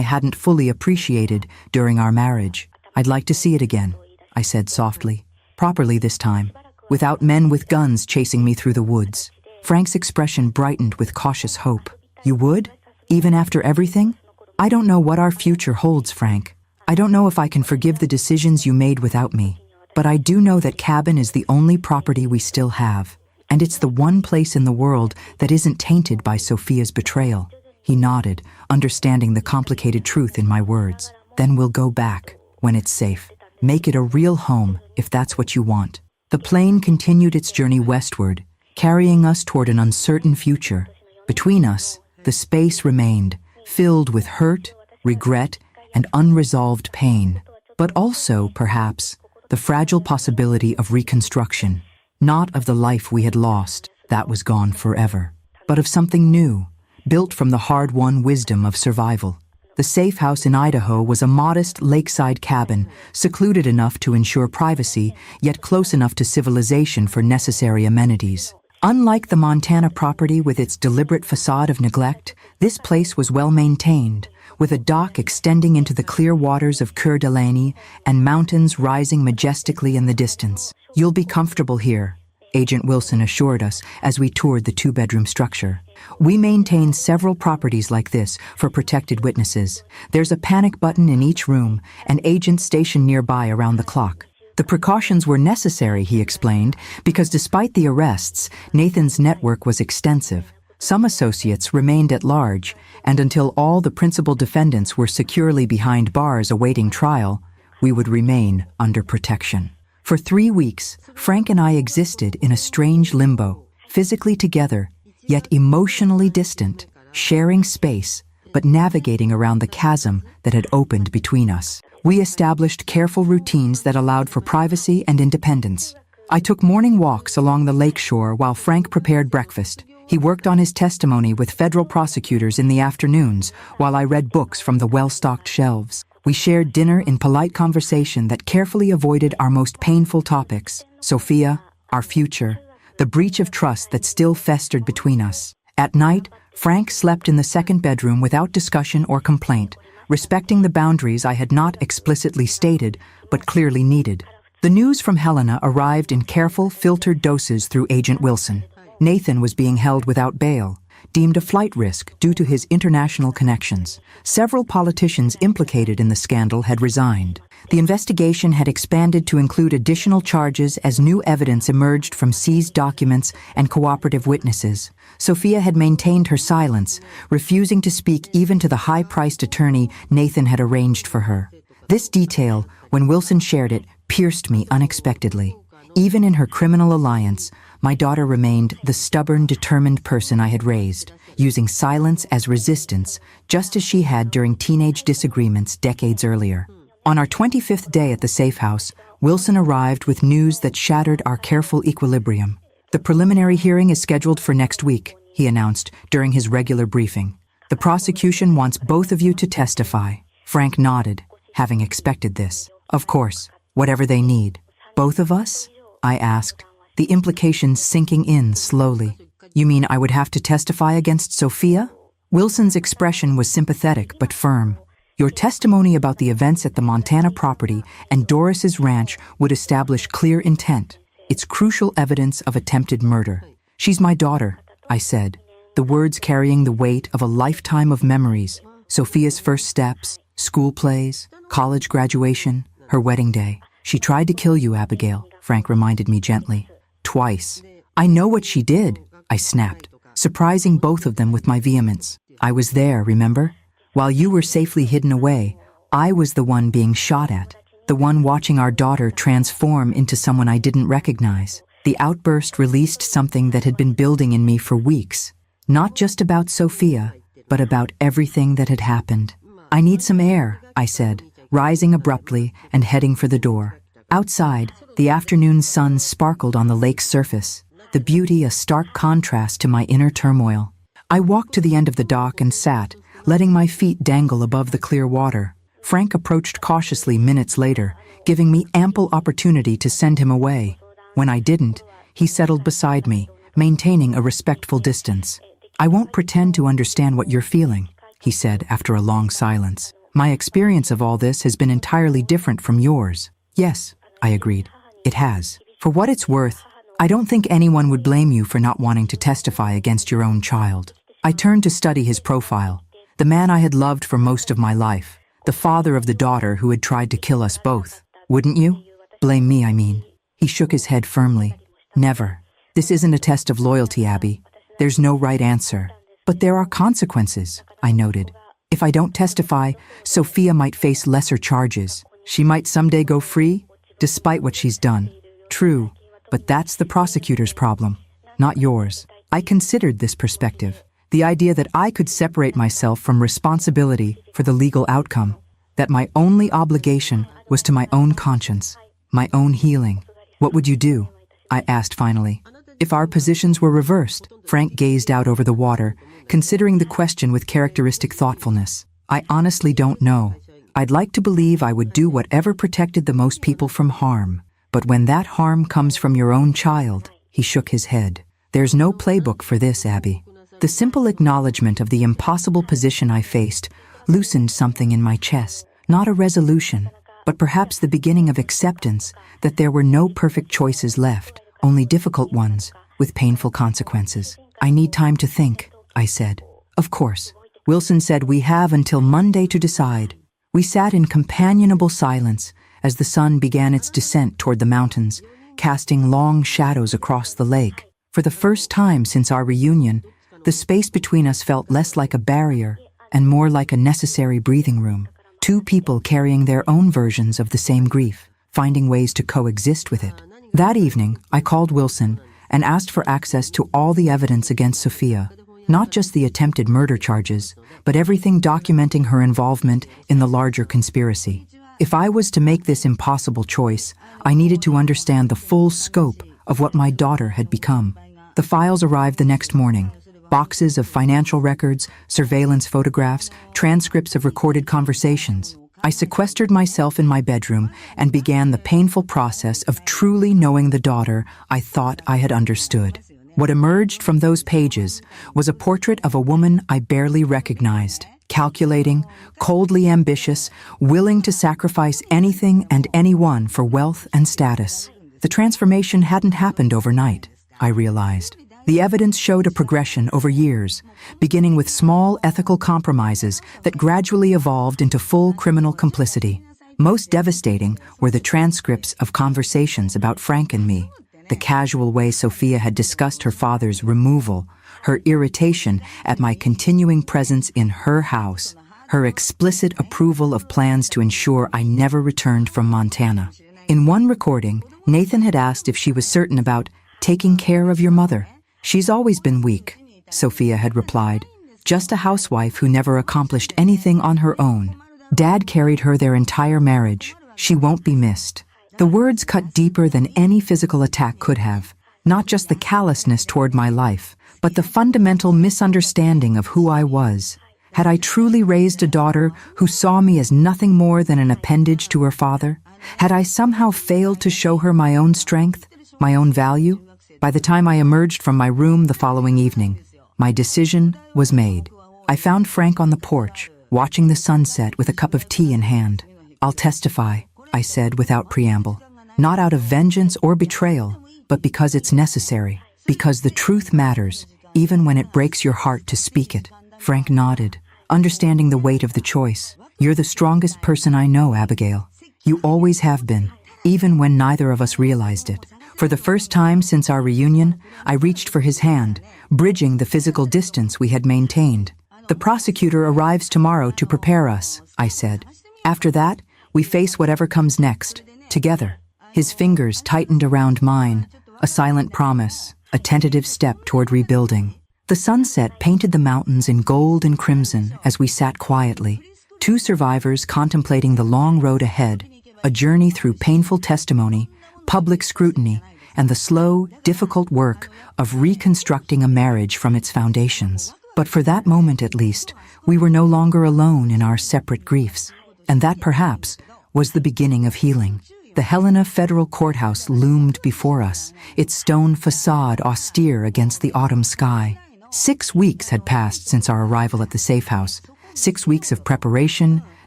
hadn't fully appreciated during our marriage. "I'd like to see it again," I said softly, properly this time, without men with guns chasing me through the woods. Frank's expression brightened with cautious hope. "You would? Even after everything?" "I don't know what our future holds, Frank. I don't know if I can forgive the decisions you made without me. But I do know that cabin is the only property we still have, and it's the one place in the world that isn't tainted by Sophia's betrayal." He nodded, understanding the complicated truth in my words. "Then we'll go back. when it's safe. Make it a real home if that's what you want. The plane continued its journey westward, carrying us toward an uncertain future. Between us, the space remained, filled with hurt, regret, and unresolved pain. But also, perhaps, the fragile possibility of reconstruction. Not of the life we had lost, that was gone forever, but of something new, built from the hard-won wisdom of survival. The safe house in Idaho was a modest lakeside cabin, secluded enough to ensure privacy, yet close enough to civilization for necessary amenities. Unlike the Montana property with its deliberate facade of neglect, this place was well maintained, with a dock extending into the clear waters of Coeur d'Alene and mountains rising majestically in the distance. "You'll be comfortable here," Agent Wilson assured us as we toured the two-bedroom structure. We maintain several properties like this for protected witnesses. There's a panic button in each room, and agents stationed nearby around the clock. The precautions were necessary, he explained, because despite the arrests, Nathan's network was extensive. Some associates remained at large, and until all the principal defendants were securely behind bars awaiting trial, we would remain under protection. For 3 weeks, Frank and I existed in a strange limbo, physically together, yet emotionally distant, sharing space, but navigating around the chasm that had opened between us. We established careful routines that allowed for privacy and independence. I took morning walks along the lakeshore while Frank prepared breakfast. He worked on his testimony with federal prosecutors in the afternoons while I read books from the well-stocked shelves. We shared dinner in polite conversation that carefully avoided our most painful topics: Sophia, our future, the breach of trust that still festered between us. At night, Frank slept in the second bedroom without discussion or complaint, respecting the boundaries I had not explicitly stated but clearly needed. The news from Helena arrived in careful, filtered doses through Agent Wilson. Nathan was being held without bail, deemed a flight risk due to his international connections. Several politicians implicated in the scandal had resigned. The investigation had expanded to include additional charges as new evidence emerged from seized documents and cooperative witnesses. Sophia had maintained her silence, refusing to speak even to the high-priced attorney Nathan had arranged for her. This detail, when Wilson shared it, pierced me unexpectedly. Even in her criminal alliance, my daughter remained the stubborn, determined person I had raised, using silence as resistance, just as she had during teenage disagreements decades earlier. On our 25th day at the safe house, Wilson arrived with news that shattered our careful equilibrium. "The preliminary hearing is scheduled for next week," he announced during his regular briefing. "The prosecution wants both of you to testify." Frank nodded, having expected this. "Of course, whatever they need." "Both of us?" I asked, the implications sinking in slowly. "You mean I would have to testify against Sophia?" Wilson's expression was sympathetic but firm. "Your testimony about the events at the Montana property and Doris's ranch would establish clear intent. It's crucial evidence of attempted murder." "She's my daughter," I said, the words carrying the weight of a lifetime of memories. Sophia's first steps, school plays, college graduation, her wedding day. "She tried to kill you, Abigail," Frank reminded me gently. "Twice." "I know what she did," I snapped, surprising both of them with my vehemence. "I was there, remember? While you were safely hidden away, I was the one being shot at, the one watching our daughter transform into someone I didn't recognize." The outburst released something that had been building in me for weeks, not just about Sophia, but about everything that had happened. "I need some air," I said, rising abruptly and heading for the door. Outside, the afternoon sun sparkled on the lake's surface, the beauty a stark contrast to my inner turmoil. I walked to the end of the dock and sat, letting my feet dangle above the clear water. Frank approached cautiously minutes later, giving me ample opportunity to send him away. When I didn't, he settled beside me, maintaining a respectful distance. "I won't pretend to understand what you're feeling," he said after a long silence. "My experience of all this has been entirely different from yours." "Yes," I agreed, "it has. For what it's worth, I don't think anyone would blame you for not wanting to testify against your own child." I turned to study his profile, the man I had loved for most of my life, the father of the daughter who had tried to kill us both. "Wouldn't you? Blame me, I mean." He shook his head firmly. "Never. This isn't a test of loyalty, Abby. There's no right answer. But there are consequences," I noted. "If I don't testify, Sophia might face lesser charges. She might someday go free, despite what she's done. True, but that's the prosecutor's problem, not yours. I considered this perspective, the idea that I could separate myself from responsibility for the legal outcome, that my only obligation was to my own conscience, my own healing. What would you do? I asked finally. If our positions were reversed, Frank gazed out over the water, considering the question with characteristic thoughtfulness. I honestly don't know. I'd like to believe I would do whatever protected the most people from harm. But when that harm comes from your own child, he shook his head. There's no playbook for this, Abby. The simple acknowledgement of the impossible position I faced loosened something in my chest. Not a resolution, but perhaps the beginning of acceptance that there were no perfect choices left, only difficult ones, with painful consequences. I need time to think, I said. Of course. Wilson said we have until Monday to decide. We sat in companionable silence as the sun began its descent toward the mountains, casting long shadows across the lake. For the first time since our reunion, the space between us felt less like a barrier and more like a necessary breathing room. Two people carrying their own versions of the same grief, finding ways to coexist with it. That evening, I called Wilson and asked for access to all the evidence against Sophia, not just the attempted murder charges, but everything documenting her involvement in the larger conspiracy. If I was to make this impossible choice, I needed to understand the full scope of what my daughter had become. The files arrived the next morning. Boxes of financial records, surveillance photographs, transcripts of recorded conversations. I sequestered myself in my bedroom and began the painful process of truly knowing the daughter I thought I had understood. What emerged from those pages was a portrait of a woman I barely recognized, calculating, coldly ambitious, willing to sacrifice anything and anyone for wealth and status. The transformation hadn't happened overnight, I realized. The evidence showed a progression over years, beginning with small ethical compromises that gradually evolved into full criminal complicity. Most devastating were the transcripts of conversations about Frank and me, the casual way Sophia had discussed her father's removal, her irritation at my continuing presence in her house, her explicit approval of plans to ensure I never returned from Montana. In one recording, Nathan had asked if she was certain about taking care of your mother. She's always been weak, Sophia had replied. Just a housewife who never accomplished anything on her own. Dad carried her their entire marriage. She won't be missed. The words cut deeper than any physical attack could have. Not just the callousness toward my life, but the fundamental misunderstanding of who I was. Had I truly raised a daughter who saw me as nothing more than an appendage to her father? Had I somehow failed to show her my own strength, my own value? By the time I emerged from my room the following evening, my decision was made. I found Frank on the porch, watching the sunset with a cup of tea in hand. I'll testify, I said without preamble. Not out of vengeance or betrayal, but because it's necessary. Because the truth matters, even when it breaks your heart to speak it. Frank nodded, understanding the weight of the choice. You're the strongest person I know, Abigail. You always have been, even when neither of us realized it. For the first time since our reunion, I reached for his hand, bridging the physical distance we had maintained. The prosecutor arrives tomorrow to prepare us, I said. After that, we face whatever comes next, together. His fingers tightened around mine, a silent promise, a tentative step toward rebuilding. The sunset painted the mountains in gold and crimson as we sat quietly, two survivors contemplating the long road ahead, a journey through painful testimony, public scrutiny, and the slow, difficult work of reconstructing a marriage from its foundations. But for that moment at least, we were no longer alone in our separate griefs. And that perhaps was the beginning of healing. The Helena Federal Courthouse loomed before us, its stone facade austere against the autumn sky. 6 weeks had passed since our arrival at the safe house. 6 weeks of preparation,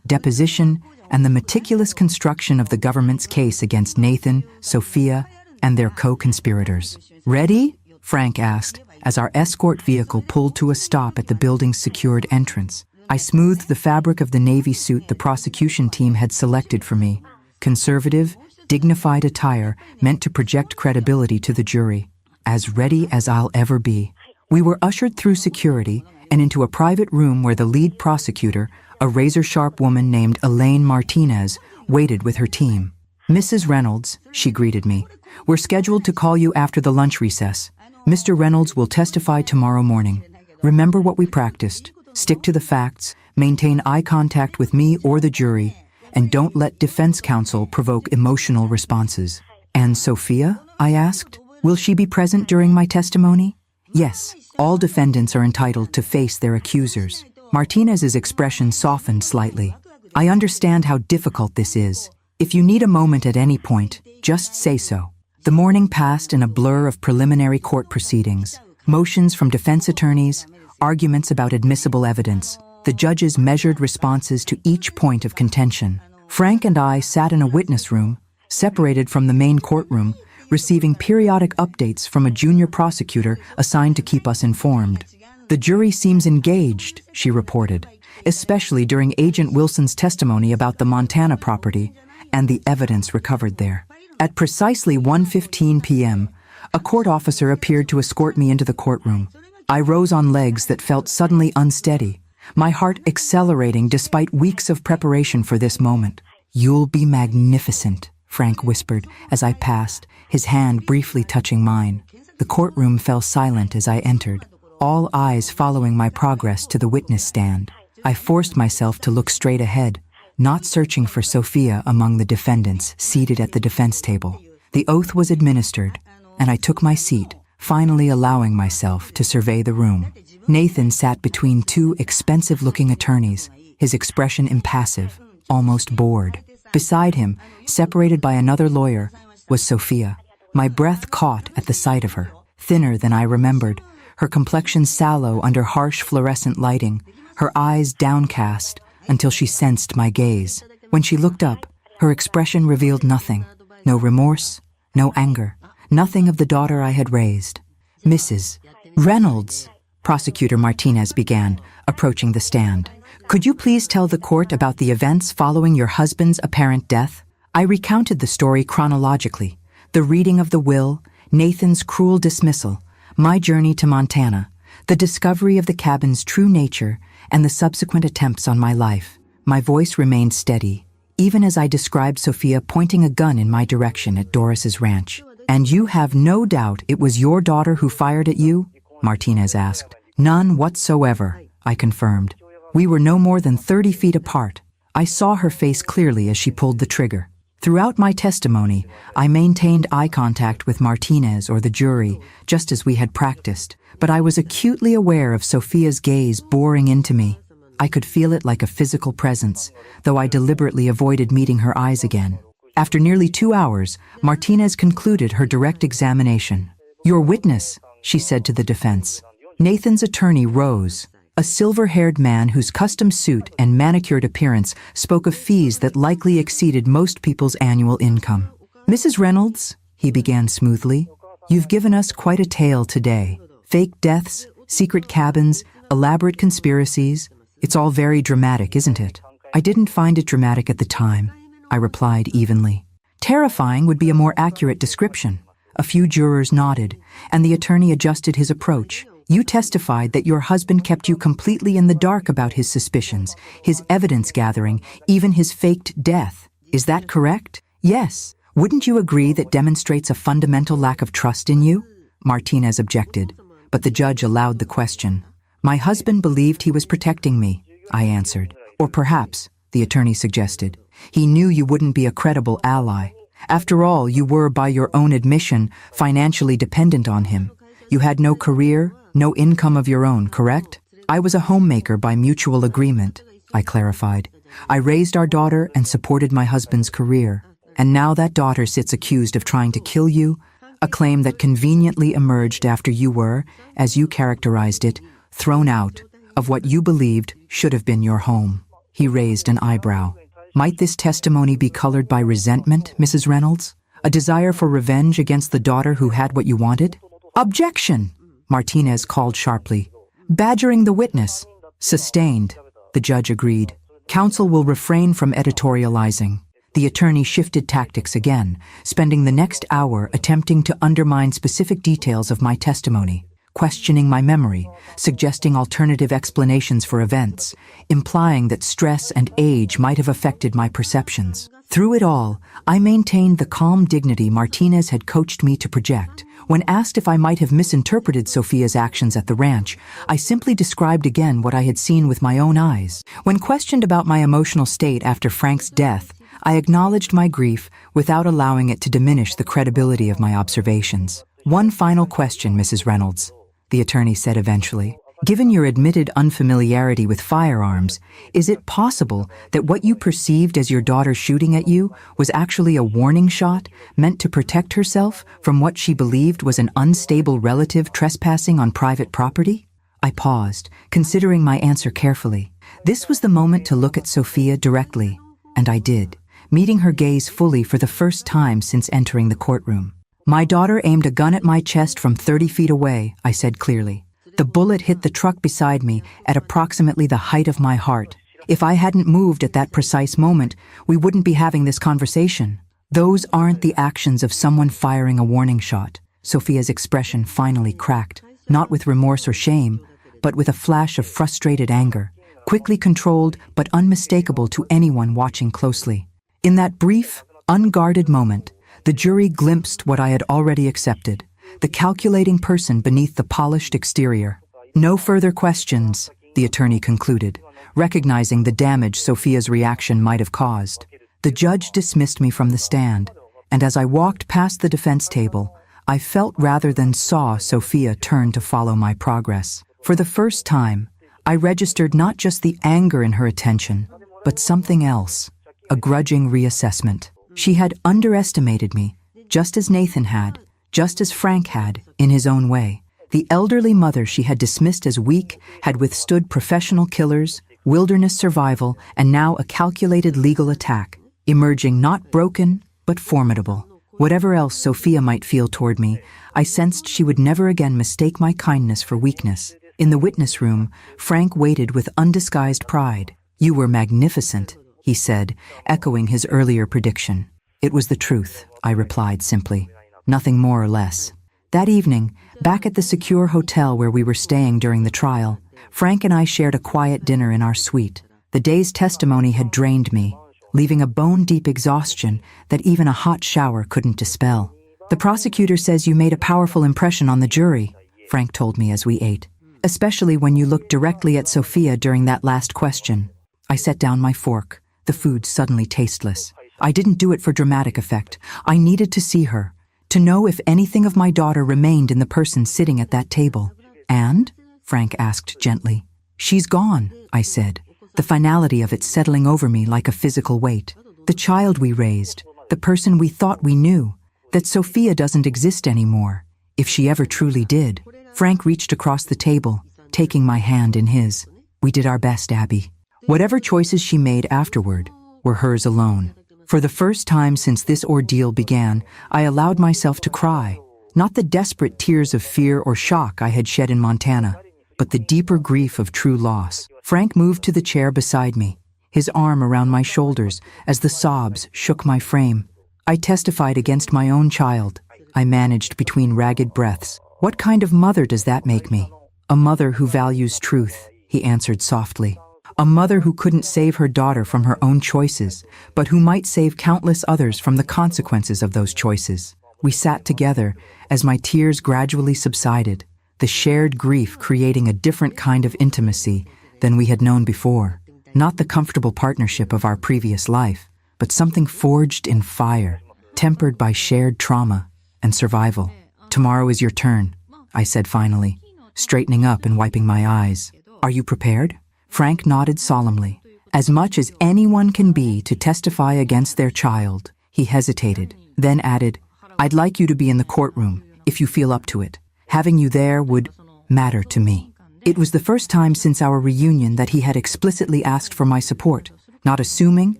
deposition, and the meticulous construction of the government's case against Nathan, Sophia, and their co-conspirators. Ready? Frank asked, as our escort vehicle pulled to a stop at the building's secured entrance. I smoothed the fabric of the navy suit the prosecution team had selected for me. Conservative, dignified attire meant to project credibility to the jury. As ready as I'll ever be. We were ushered through security and into a private room where the lead prosecutor, a razor-sharp woman named Elaine Martinez, waited with her team. "Mrs. Reynolds," she greeted me, "we're scheduled to call you after the lunch recess. Mr. Reynolds will testify tomorrow morning. Remember what we practiced. Stick to the facts, maintain eye contact with me or the jury, and don't let defense counsel provoke emotional responses." "And Sophia?" I asked. "Will she be present during my testimony?" "Yes, all defendants are entitled to face their accusers." Martinez's expression softened slightly. "I understand how difficult this is. If you need a moment at any point, just say so." The morning passed in a blur of preliminary court proceedings, motions from defense attorneys, arguments about admissible evidence, the judge's measured responses to each point of contention. Frank and I sat in a witness room, separated from the main courtroom, receiving periodic updates from a junior prosecutor assigned to keep us informed. "The jury seems engaged," she reported, "especially during Agent Wilson's testimony about the Montana property and the evidence recovered there." At precisely 1:15 p.m., a court officer appeared to escort me into the courtroom. I rose on legs that felt suddenly unsteady, my heart accelerating despite weeks of preparation for this moment. "You'll be magnificent," Frank whispered as I passed, his hand briefly touching mine. The courtroom fell silent as I entered, all eyes following my progress to the witness stand. I forced myself to look straight ahead, not searching for Sophia among the defendants seated at the defense table. The oath was administered, and I took my seat, finally allowing myself to survey the room. Nathan sat between two expensive-looking attorneys, his expression impassive, almost bored. Beside him, separated by another lawyer, was Sophia. My breath caught at the sight of her, thinner than I remembered, her complexion sallow under harsh fluorescent lighting, her eyes downcast until she sensed my gaze. When she looked up, her expression revealed nothing, no remorse, no anger, nothing of the daughter I had raised. "Mrs. Reynolds," Prosecutor Martinez began, approaching the stand. "Could you please tell the court about the events following your husband's apparent death?" I recounted the story chronologically, the reading of the will, Nathan's cruel dismissal, my journey to Montana, the discovery of the cabin's true nature, and the subsequent attempts on my life. My voice remained steady, even as I described Sophia pointing a gun in my direction at Doris's ranch. "And you have no doubt it was your daughter who fired at you?" Martinez asked. "None whatsoever," I confirmed. "We were no more than 30 feet apart. I saw her face clearly as she pulled the trigger." Throughout my testimony, I maintained eye contact with Martinez or the jury, just as we had practiced, but I was acutely aware of Sophia's gaze boring into me. I could feel it like a physical presence, though I deliberately avoided meeting her eyes again. After nearly 2 hours, Martinez concluded her direct examination. "Your witness," she said to the defense. Nathan's attorney rose. A silver-haired man whose custom suit and manicured appearance spoke of fees that likely exceeded most people's annual income. "Mrs. Reynolds," he began smoothly, "you've given us quite a tale today. Fake deaths, secret cabins, elaborate conspiracies. It's all very dramatic, isn't it?" "I didn't find it dramatic at the time," I replied evenly. "Terrifying would be a more accurate description." A few jurors nodded, and the attorney adjusted his approach. "You testified that your husband kept you completely in the dark about his suspicions, his evidence gathering, even his faked death. Is that correct?" "Yes. Wouldn't you agree that demonstrates a fundamental lack of trust in you?" Martinez objected, but the judge allowed the question. "My husband believed he was protecting me," I answered. "Or perhaps," the attorney suggested, "he knew you wouldn't be a credible ally. After all, you were, by your own admission, financially dependent on him. You had no career, no income of your own, correct?" "I was a homemaker by mutual agreement," I clarified. "I raised our daughter and supported my husband's career. And now that daughter sits accused of trying to kill you, a claim that conveniently emerged after you were, as you characterized it, thrown out of what you believed should have been your home." He raised an eyebrow. "Might this testimony be colored by resentment, Mrs. Reynolds? A desire for revenge against the daughter who had what you wanted?" "Objection!" Martinez called sharply. "Badgering the witness." "Sustained," the judge agreed. "Counsel will refrain from editorializing." The attorney shifted tactics again, spending the next hour attempting to undermine specific details of my testimony. questioning my memory, suggesting alternative explanations for events, implying that stress and age might have affected my perceptions. Through it all, I maintained the calm dignity Martinez had coached me to project. When asked if I might have misinterpreted Sophia's actions at the ranch, I simply described again what I had seen with my own eyes. When questioned about my emotional state after Frank's death, I acknowledged my grief without allowing it to diminish the credibility of my observations. "One final question, Mrs. Reynolds," the attorney said eventually. "Given your admitted unfamiliarity with firearms, is it possible that what you perceived as your daughter shooting at you was actually a warning shot meant to protect herself from what she believed was an unstable relative trespassing on private property?" I paused, considering my answer carefully. This was the moment to look at Sophia directly, and I did, meeting her gaze fully for the first time since entering the courtroom. "My daughter aimed a gun at my chest from 30 feet away," I said clearly. "The bullet hit the truck beside me at approximately the height of my heart. If I hadn't moved at that precise moment, we wouldn't be having this conversation. Those aren't the actions of someone firing a warning shot." Sophia's expression finally cracked, not with remorse or shame, but with a flash of frustrated anger, quickly controlled but unmistakable to anyone watching closely. In that brief, unguarded moment, the jury glimpsed what I had already accepted: the calculating person beneath the polished exterior. "No further questions," the attorney concluded, recognizing the damage Sophia's reaction might have caused. The judge dismissed me from the stand, and as I walked past the defense table, I felt rather than saw Sophia turn to follow my progress. For the first time, I registered not just the anger in her attention, but something else, a grudging reassessment. She had underestimated me, just as Nathan had, just as Frank had, in his own way. The elderly mother she had dismissed as weak had withstood professional killers, wilderness survival, and now a calculated legal attack, emerging not broken, but formidable. Whatever else Sophia might feel toward me, I sensed she would never again mistake my kindness for weakness. In the witness room, Frank waited with undisguised pride. "You were magnificent," he said, echoing his earlier prediction. "It was the truth," I replied simply. Nothing more or less. That evening, back at the secure hotel where we were staying during the trial, Frank and I shared a quiet dinner in our suite. The day's testimony had drained me, leaving a bone-deep exhaustion that even a hot shower couldn't dispel. "The prosecutor says you made a powerful impression on the jury," Frank told me as we ate, "especially when you looked directly at Sophia during that last question." I set down my fork, the food suddenly tasteless. I didn't do it for dramatic effect. I needed to see her, to know if anything of my daughter remained in the person sitting at that table. "And?" Frank asked gently. "She's gone," I said, the finality of it settling over me like a physical weight. "The child we raised, the person we thought we knew, that Sophia doesn't exist anymore, if she ever truly did." Frank reached across the table, taking my hand in his. "We did our best, Abby. Whatever choices she made afterward were hers alone." For the first time since this ordeal began, I allowed myself to cry, not the desperate tears of fear or shock I had shed in Montana, but the deeper grief of true loss. Frank moved to the chair beside me, his arm around my shoulders as the sobs shook my frame. "I testified against my own child," I managed between ragged breaths. "What kind of mother does that make me?" "A mother who values truth," he answered softly. "A mother who couldn't save her daughter from her own choices, but who might save countless others from the consequences of those choices." We sat together as my tears gradually subsided, the shared grief creating a different kind of intimacy than we had known before. Not the comfortable partnership of our previous life, but something forged in fire, tempered by shared trauma and survival. "Tomorrow is your turn," I said finally, straightening up and wiping my eyes. "Are you prepared?" Frank nodded solemnly. "As much as anyone can be to testify against their child." He hesitated, then added, "I'd like you to be in the courtroom, if you feel up to it. Having you there would matter to me." It was the first time since our reunion that he had explicitly asked for my support, not assuming,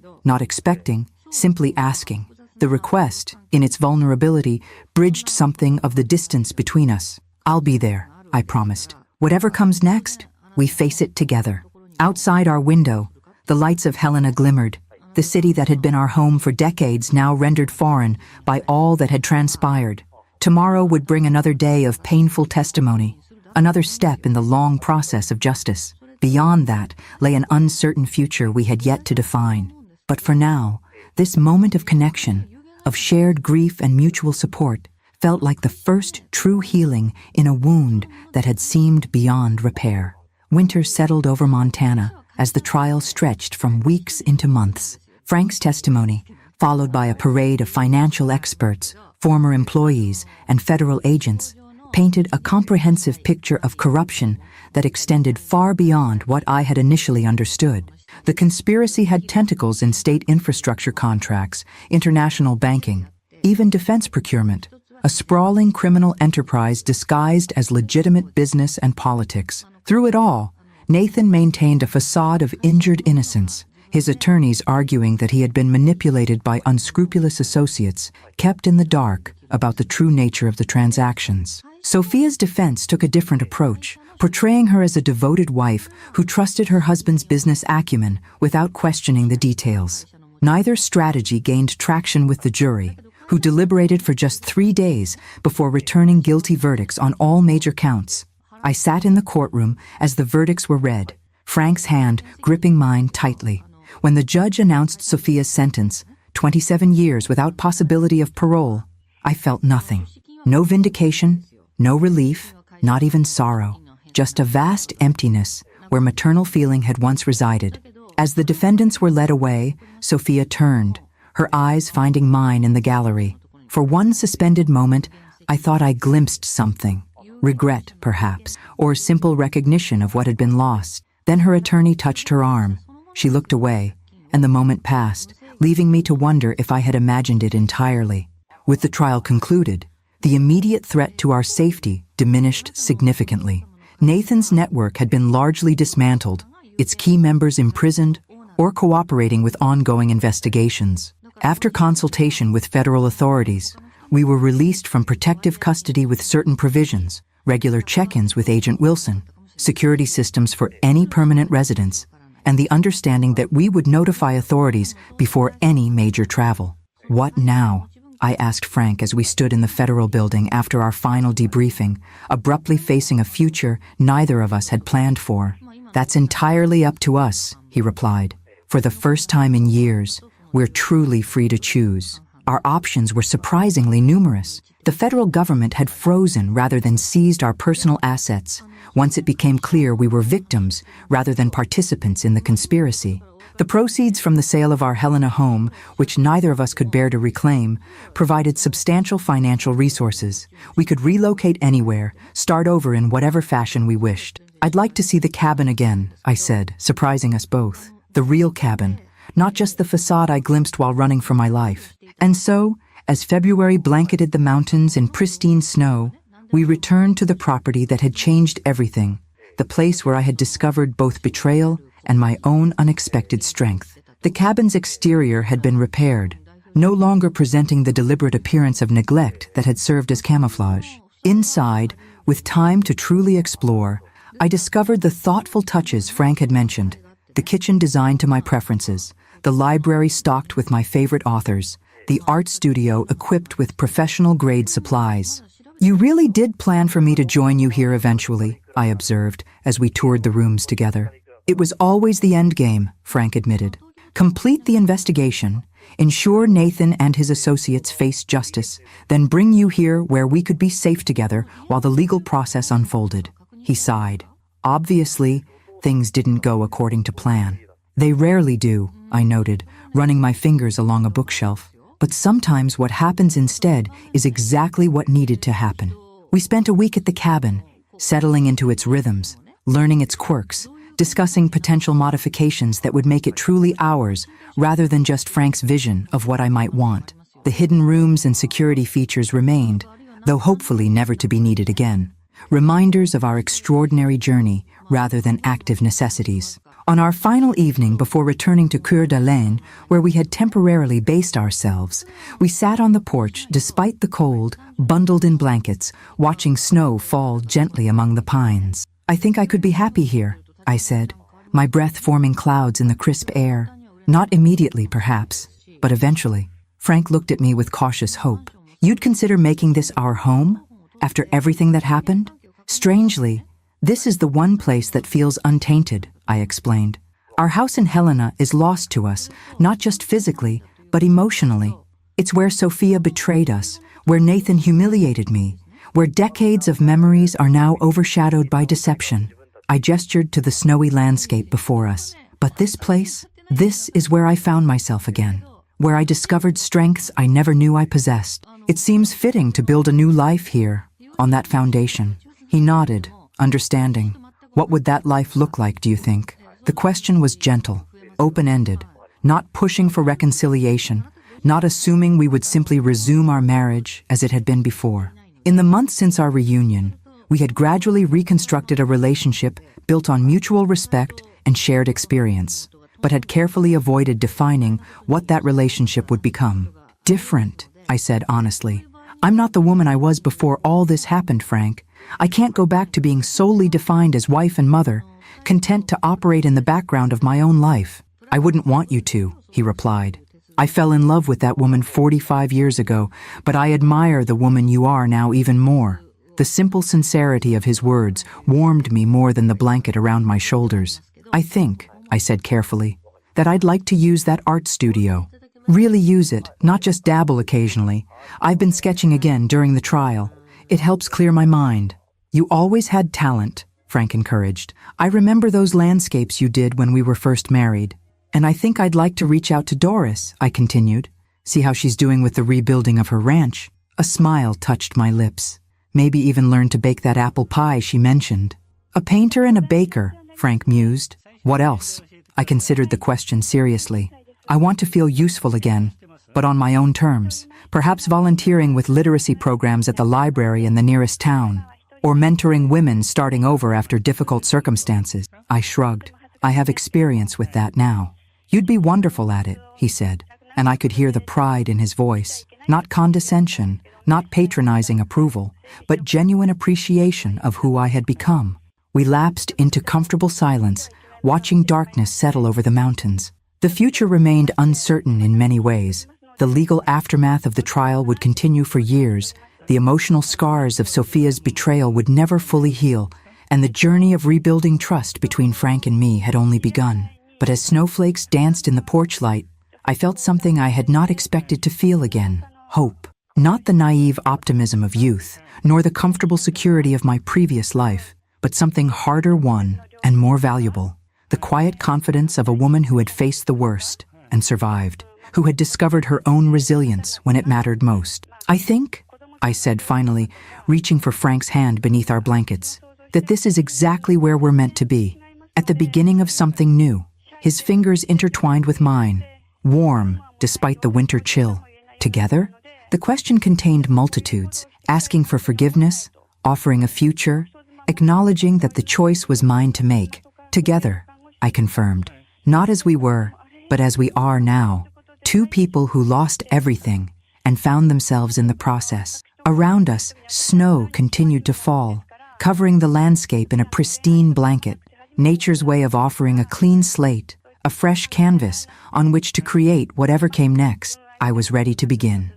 not expecting, simply asking. The request, in its vulnerability, bridged something of the distance between us. "I'll be there," I promised. "Whatever comes next, we face it together." Outside our window, the lights of Helena glimmered, the city that had been our home for decades now rendered foreign by all that had transpired. Tomorrow would bring another day of painful testimony, another step in the long process of justice. Beyond that lay an uncertain future we had yet to define. But for now, this moment of connection, of shared grief and mutual support, felt like the first true healing in a wound that had seemed beyond repair. Winter settled over Montana as the trial stretched from weeks into months. Frank's testimony, followed by a parade of financial experts, former employees, and federal agents, painted a comprehensive picture of corruption that extended far beyond what I had initially understood. The conspiracy had tentacles in state infrastructure contracts, international banking, even defense procurement, a sprawling criminal enterprise disguised as legitimate business and politics. Through it all, Nathan maintained a facade of injured innocence, his attorneys arguing that he had been manipulated by unscrupulous associates, kept in the dark about the true nature of the transactions. Sophia's defense took a different approach, portraying her as a devoted wife who trusted her husband's business acumen without questioning the details. Neither strategy gained traction with the jury, who deliberated for just 3 days before returning guilty verdicts on all major counts. I sat in the courtroom as the verdicts were read, Frank's hand gripping mine tightly. When the judge announced Sophia's sentence, 27 years without possibility of parole, I felt nothing. No vindication, no relief, not even sorrow. Just a vast emptiness where maternal feeling had once resided. As the defendants were led away, Sophia turned, her eyes finding mine in the gallery. For one suspended moment, I thought I glimpsed something. Regret, perhaps, or simple recognition of what had been lost. Then her attorney touched her arm. She looked away, and the moment passed, leaving me to wonder if I had imagined it entirely. With the trial concluded, the immediate threat to our safety diminished significantly. Nathan's network had been largely dismantled, its key members imprisoned or cooperating with ongoing investigations. After consultation with federal authorities, we were released from protective custody with certain provisions, regular check-ins with Agent Wilson, security systems for any permanent residents, and the understanding that we would notify authorities before any major travel. What now? I asked Frank as we stood in the federal building after our final debriefing, abruptly facing a future neither of us had planned for. That's entirely up to us, he replied. For the first time in years, we're truly free to choose. Our options were surprisingly numerous. The federal government had frozen rather than seized our personal assets, once it became clear we were victims rather than participants in the conspiracy. The proceeds from the sale of our Helena home, which neither of us could bear to reclaim, provided substantial financial resources. We could relocate anywhere, start over in whatever fashion we wished. I'd like to see the cabin again, I said, surprising us both. The real cabin, not just the facade I glimpsed while running for my life. And so, as February blanketed the mountains in pristine snow, we returned to the property that had changed everything, the place where I had discovered both betrayal and my own unexpected strength. The cabin's exterior had been repaired, no longer presenting the deliberate appearance of neglect that had served as camouflage. Inside, with time to truly explore, I discovered the thoughtful touches Frank had mentioned, the kitchen designed to my preferences, the library stocked with my favorite authors, the art studio equipped with professional-grade supplies. You really did plan for me to join you here eventually, I observed as we toured the rooms together. It was always the end game, Frank admitted. Complete the investigation, ensure Nathan and his associates face justice, then bring you here where we could be safe together while the legal process unfolded. He sighed. Obviously, things didn't go according to plan. They rarely do, I noted, running my fingers along a bookshelf. But sometimes what happens instead is exactly what needed to happen. We spent a week at the cabin, settling into its rhythms, learning its quirks, discussing potential modifications that would make it truly ours rather than just Frank's vision of what I might want. The hidden rooms and security features remained, though hopefully never to be needed again. Reminders of our extraordinary journey rather than active necessities. On our final evening before returning to Coeur d'Alene, where we had temporarily based ourselves, we sat on the porch despite the cold, bundled in blankets, watching snow fall gently among the pines. I think I could be happy here, I said, my breath forming clouds in the crisp air. Not immediately, perhaps, but eventually. Frank looked at me with cautious hope. You'd consider making this our home? After everything that happened? Strangely, this is the one place that feels untainted, I explained. Our house in Helena is lost to us, not just physically, but emotionally. It's where Sophia betrayed us, where Nathan humiliated me, where decades of memories are now overshadowed by deception. I gestured to the snowy landscape before us. But this place, this is where I found myself again, where I discovered strengths I never knew I possessed. It seems fitting to build a new life here, on that foundation. He nodded, understanding. What would that life look like, do you think? The question was gentle, open-ended, not pushing for reconciliation, not assuming we would simply resume our marriage as it had been before. In the months since our reunion, we had gradually reconstructed a relationship built on mutual respect and shared experience, but had carefully avoided defining what that relationship would become. Different, I said honestly. I'm not the woman I was before all this happened, Frank. I can't go back to being solely defined as wife and mother, content to operate in the background of my own life. I wouldn't want you to, he replied. I fell in love with that woman 45 years ago, but I admire the woman you are now even more. The simple sincerity of his words warmed me more than the blanket around my shoulders. I think, I said carefully, that I'd like to use that art studio. Really use it, not just dabble occasionally. I've been sketching again during the trial. It helps clear my mind. You always had talent, Frank encouraged. I remember those landscapes you did when we were first married. And I think I'd like to reach out to Doris, I continued. See how she's doing with the rebuilding of her ranch. A smile touched my lips. Maybe even learn to bake that apple pie she mentioned. A painter and a baker, Frank mused. What else? I considered the question seriously. I want to feel useful again, but on my own terms. Perhaps volunteering with literacy programs at the library in the nearest town, or mentoring women starting over after difficult circumstances. I shrugged. I have experience with that now. You'd be wonderful at it, he said, and I could hear the pride in his voice. Not condescension, not patronizing approval, but genuine appreciation of who I had become. We lapsed into comfortable silence, watching darkness settle over the mountains. The future remained uncertain in many ways. The legal aftermath of the trial would continue for years. The emotional scars of Sophia's betrayal would never fully heal, and the journey of rebuilding trust between Frank and me had only begun. But as snowflakes danced in the porch light, I felt something I had not expected to feel again. Hope. Not the naive optimism of youth, nor the comfortable security of my previous life, but something harder won and more valuable. The quiet confidence of a woman who had faced the worst and survived, who had discovered her own resilience when it mattered most. I think, I said finally, reaching for Frank's hand beneath our blankets, that this is exactly where we're meant to be, at the beginning of something new. His fingers intertwined with mine, warm despite the winter chill. Together? The question contained multitudes, asking for forgiveness, offering a future, acknowledging that the choice was mine to make. Together, I confirmed, not as we were, but as we are now. Two people who lost everything and found themselves in the process. Around us, snow continued to fall, covering the landscape in a pristine blanket, nature's way of offering a clean slate, a fresh canvas on which to create whatever came next. I was ready to begin.